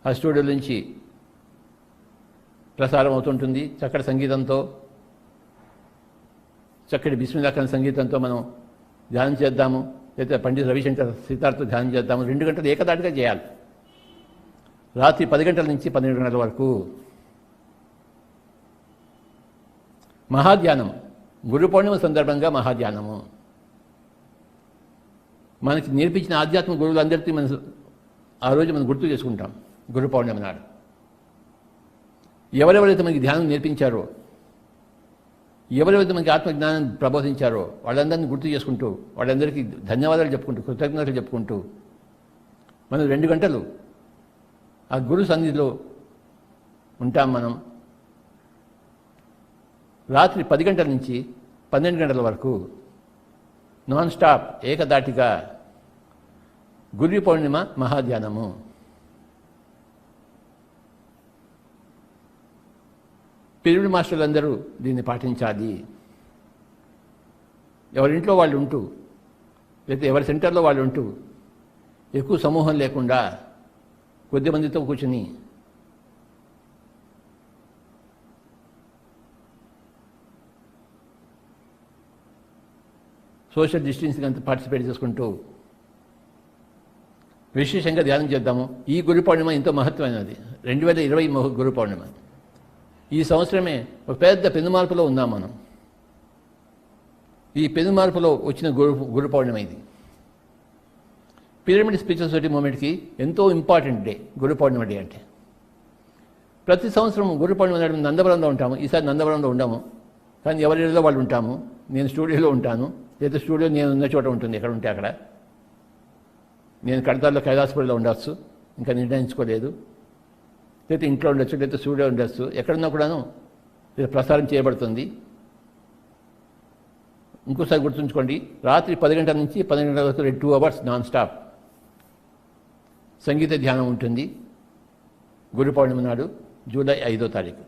A: ఆ స్టూడియో నుంచి ప్రసారం అవుతుంటుంది చక్కటి సంగీతంతో, చక్కటి బిస్మిల్లాహ్ సంగీతంతో మనం ధ్యానం చేద్దాము. లేదా పండిత్ రవిశంకర్ సీతార్తో ధ్యానం చేద్దాము. 2 గంటలు ఏకదాటిగా చేయాలి, రాత్రి 10 గంటల నుంచి 12 గంటల వరకు. మహాధ్యానం, గురు పౌర్ణిమ సందర్భంగా మహాధ్యానము. మనకి నేర్పించిన ఆధ్యాత్మిక గురువులందరికీ మనం ఆ రోజు మనం గుర్తు చేసుకుంటాం. గురు పౌర్ణిమ నాడు ఎవరెవరైతే మనకి ధ్యానం నేర్పించారో, ఎవరెవరైతే మనకి ఆత్మజ్ఞానం ప్రబోధించారో వాళ్ళందరినీ గుర్తు చేసుకుంటూ, వాళ్ళందరికీ ధన్యవాదాలు చెప్పుకుంటూ, కృతజ్ఞతలు చెప్పుకుంటూ మనం 2 గంటలు ఆ గురు సన్నిధిలో ఉంటాం. మనం రాత్రి 10 గంటల నుంచి 12 గంటల వరకు నాన్ స్టాప్ ఏకదాటిగా గురు పౌర్ణిమ మహాధ్యానము. పిరమిడ్ మాస్టర్లందరూ దీన్ని పాటించాలి. ఎవరింట్లో వాళ్ళు ఉంటూ, లేదా ఎవరి సెంటర్లో వాళ్ళు ఉంటూ, ఎక్కువ సమూహం లేకుండా కొద్ది మందితో కూర్చుని సోషల్ డిస్టెన్సింగ్ అంతా పార్టిసిపేట్ చేసుకుంటూ విశేషంగా ధ్యానం చేద్దాము. ఈ గురు పౌర్ణిమ ఎంతో మహత్వమైనది. 2020 గురు పౌర్ణిమ. ఈ సంవత్సరమే ఒక పెద్ద పెనుమార్పులో ఉన్నాం మనం. ఈ పెనుమార్పులో వచ్చిన గురు పౌర్ణిమ ఇది. పిరమిడ్ స్పిరిచువల్ సొసైటీ మూవ్మెంట్కి ఎంతో ఇంపార్టెంట్ డే గురు పౌర్ణిమ డే అంటే. ప్రతి సంవత్సరం గురు పౌర్ణమి నాడు నందవరంలో ఉంటాము. ఈసారి నందవరంలో ఉండము, కానీ ఎవరి ఇళ్ళలో వాళ్ళు ఉంటాము. నేను స్టూడియోలో ఉంటాను, లేదా స్టూడియో నేను ఉన్న చోట ఉంటుంది, ఎక్కడ ఉంటే అక్కడ. నేను కడతారులో కైలాసపురిలో ఉండొచ్చు, ఇంకా నిర్ణయించుకోలేదు. లేదా ఇంట్లో ఉండొచ్చు, లేదా స్టూడియో ఉండొచ్చు, ఎక్కడున్నా కూడాను ఇది ప్రసారం చేయబడుతుంది. ఇంకోసారి గుర్తుంచుకోండి, రాత్రి 10 గంటల నుంచి 10 గంటల వరకు 2 అవర్స్ నాన్ స్టాప్ సంగీత ధ్యానం ఉంటుంది. గురు పౌర్ణమి నాడు జూలై 5వ తారీఖు.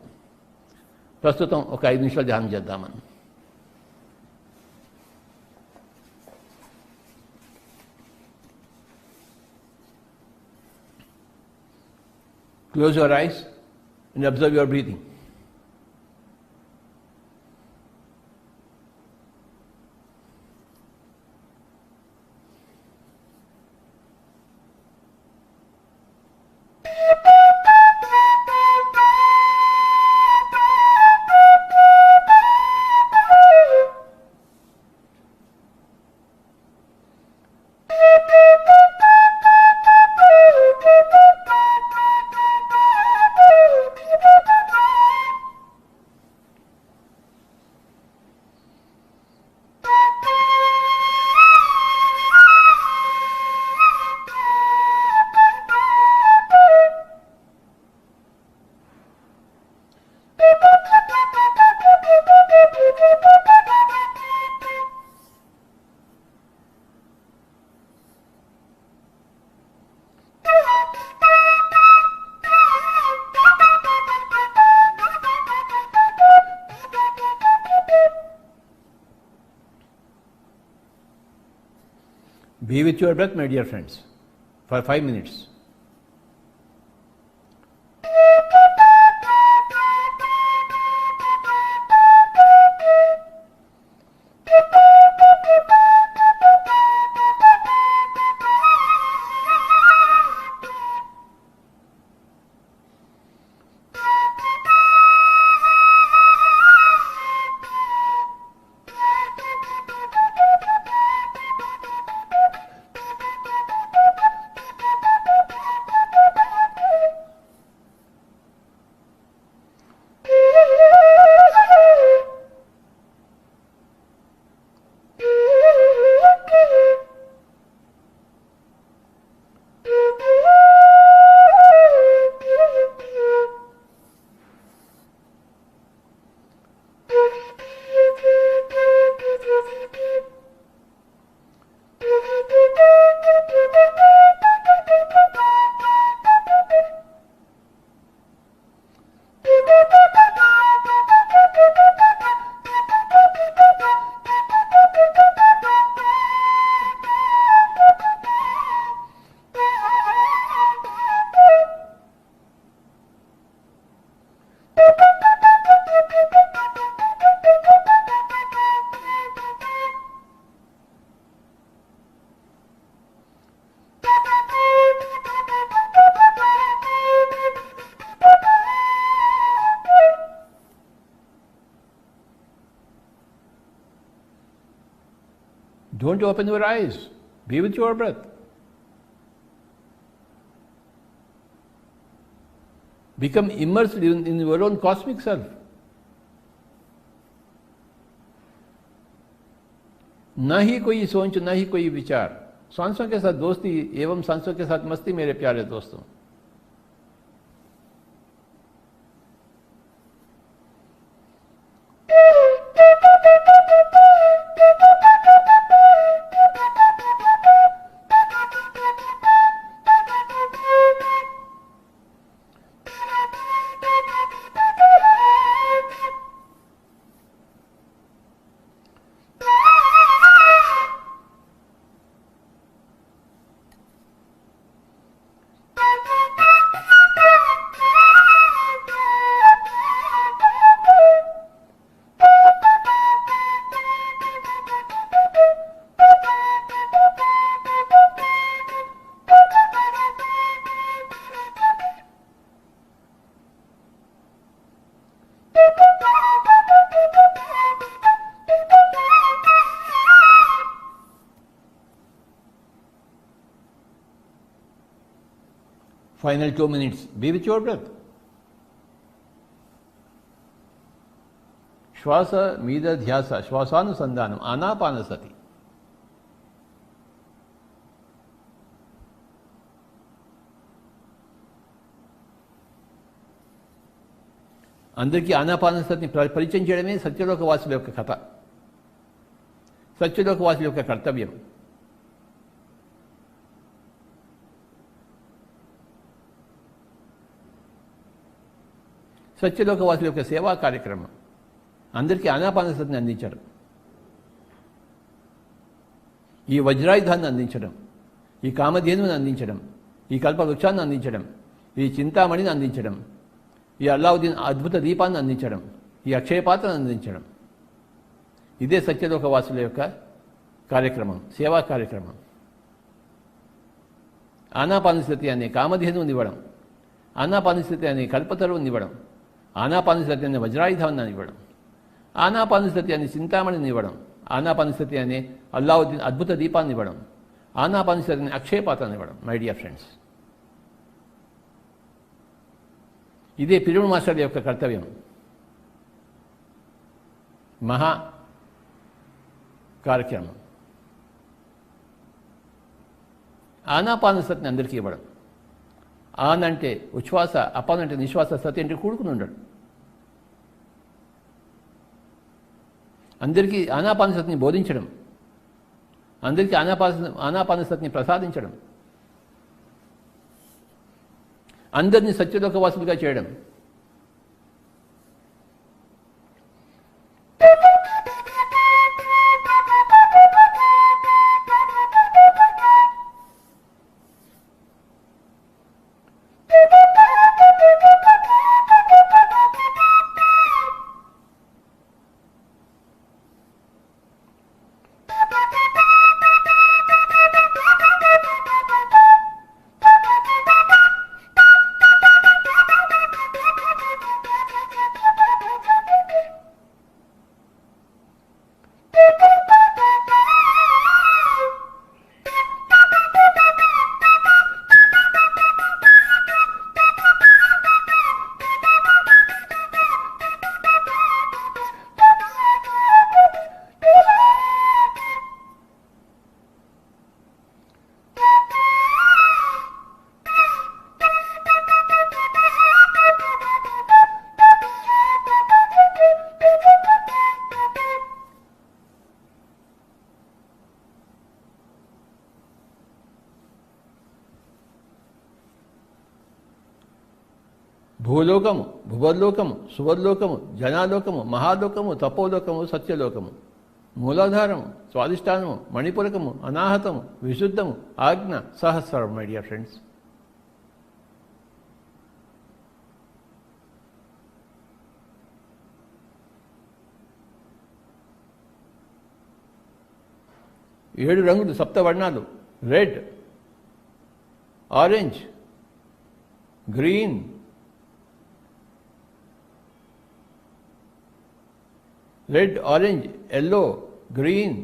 A: ప్రస్తుతం ఒక 5 నిమిషాలు ధ్యానం చేద్దామని. Close your eyes and observe your breathing. Be with your breath, my dear friends, for 5 minutes. Don't open your eyes. Be with your breath. Become immersed in your own cosmic self. न ही कोई सोच, न ही कोई विचार. सांसों के साथ दोस्ती एवं सांसों के साथ मस्ती मेरे प्यारे दोस्तों. Final 2 minutes. Be with your breath. శ్వాస మీద ధ్యాస, శ్వాసానుసంధానం, ఆనాపానసతి. అందరికీ ఆనాపానసతిని పరిచయం చేయడమే సత్యలోకవాసుల యొక్క కథ, సత్యలోకవాసుల యొక్క కర్తవ్యం. సత్యలోకవాసుల యొక్క సేవా కార్యక్రమం అందరికీ ఆనాపానసతిని అందించడం, ఈ వజ్రాయుధాన్ని అందించడం, ఈ కామధేనువుని అందించడం, ఈ కల్పవృక్షాన్ని అందించడం, ఈ చింతామణిని అందించడం, ఈ అల్లావుద్దీన్ అద్భుత దీపాన్ని అందించడం, ఈ అక్షయపాత్రను అందించడం. ఇదే సత్యలోకవాసుల యొక్క కార్యక్రమం, సేవా కార్యక్రమం. ఆనాపానసతి అనే కామధేనువుని ఇవ్వడం, ఆనాపానసతి అనే కల్పతరువుని ఇవ్వడం, ఆనాపానసతి అనే వజ్రాయుధాన్ని ఇవ్వడం, ఆనాపానసతి అనే చింతామణిని ఇవ్వడం, ఆనాపానసతి అనే అల్లావుద్దీన్ అద్భుత దీపాన్ని ఇవ్వడం, ఆనాపానసతి అనే అక్షయపాత్రను ఇవ్వడం. మై డియర్ ఫ్రెండ్స్, ఇదే పిరమిడ్ మాస్టర్ల యొక్క కర్తవ్యం. మహా కార్యక్రమం. ఆనాపానసతిని అందరికీ ఇవ్వడం. ఆన్ అంటే ఉచ్ఛ్వాస, అపాన్ అంటే నిశ్వాస, సతి అంటే కూడుకుని ఉండడం. అందరికీ ఆనాపానసతిని బోధించడం, అందరికీ ఆనాపానసతిని ప్రసాదించడం, అందరినీ సత్యలోకవాసులుగా చేయడం. భూలోకము, భువర్లోకము, సువర్లోకము, జనాలోకము, మహాలోకము, తపోలోకము, సత్యలోకము, మూలాధారము, స్వాదిష్టానము, మణిపురకము, అనాహతము, విశుద్ధము, ఆజ్ఞ, సహస్రం. మై డియర్ ఫ్రెండ్స్, ఏడు రంగులు, సప్తవర్ణాలు, red, orange, green, red, orange, yellow, green,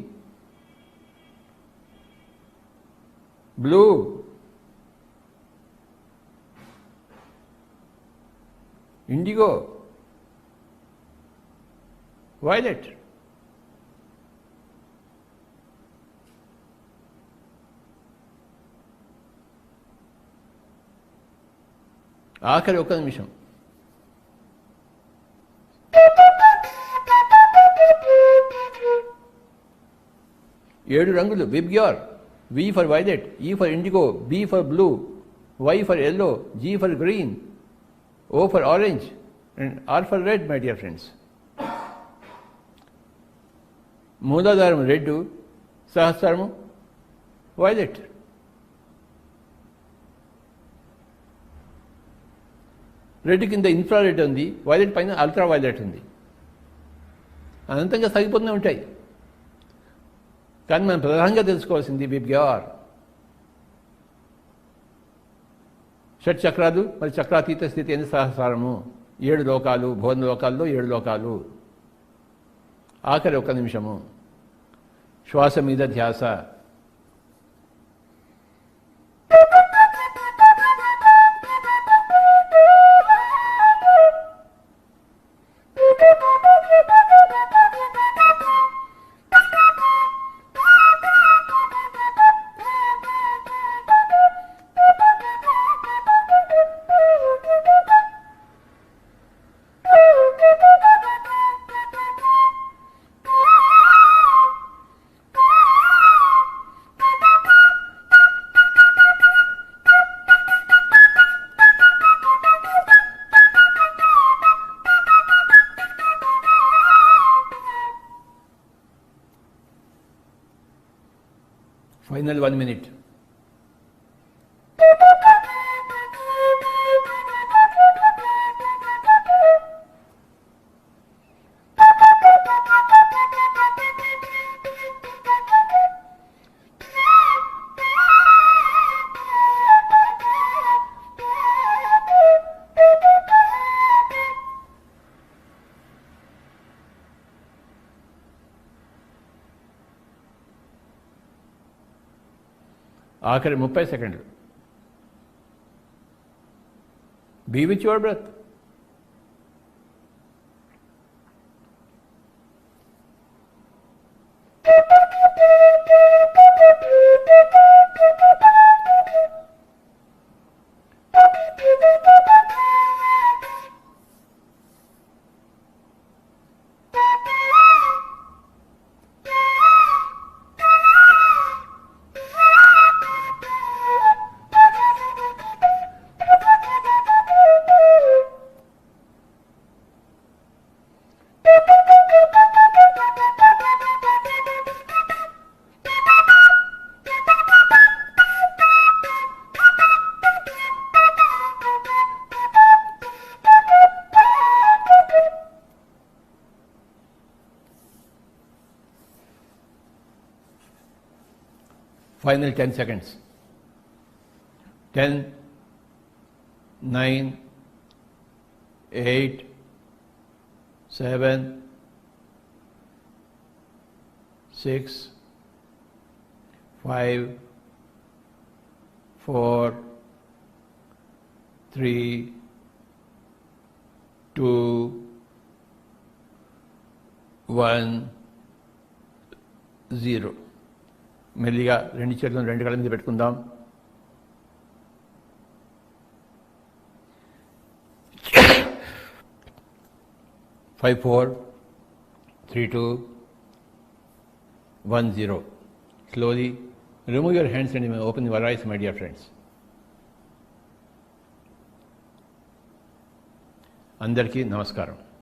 A: blue, indigo, violet. ఆఖరి ఒక నిమిషం. ఏడు రంగులు, VIBGYOR, V for violet, E for indigo, B for blue, Y for yellow, G for green, O for orange and R for red. My dear friends, మూలాధారం red, సహస్రము violet. Red కింద infrared ఉంది, violet పైన ultraviolet ఉంది. అనంతంగా సాగిపోతూనే ఉంటాయి. కానీ మనం ప్రధానంగా తెలుసుకోవాల్సింది విబ్గ్యార్, షట్ చక్రాలు, మరి చక్రాతీత స్థితి అని సహస్రము, 7 లోకాలు, భువన లోకాల్లో 7 లోకాలు. ఆఖరి ఒక నిమిషము, శ్వాస మీద ధ్యాస. Final 1 minute. ఆఖరి 30 సెకండ్లు. Be with your breath. Final 10 seconds. 10, 9, 8, 7, 6, 5, 4, 3, 2, 1, 0. మెల్లిగా రెండు చేతులను రెండు కళ్ళ మీద పెట్టుకుందాం. Five 4, 3, 2, 1, 0. Slowly remove your hands and open your eyes, my dear friends. అందరికీ నమస్కారం.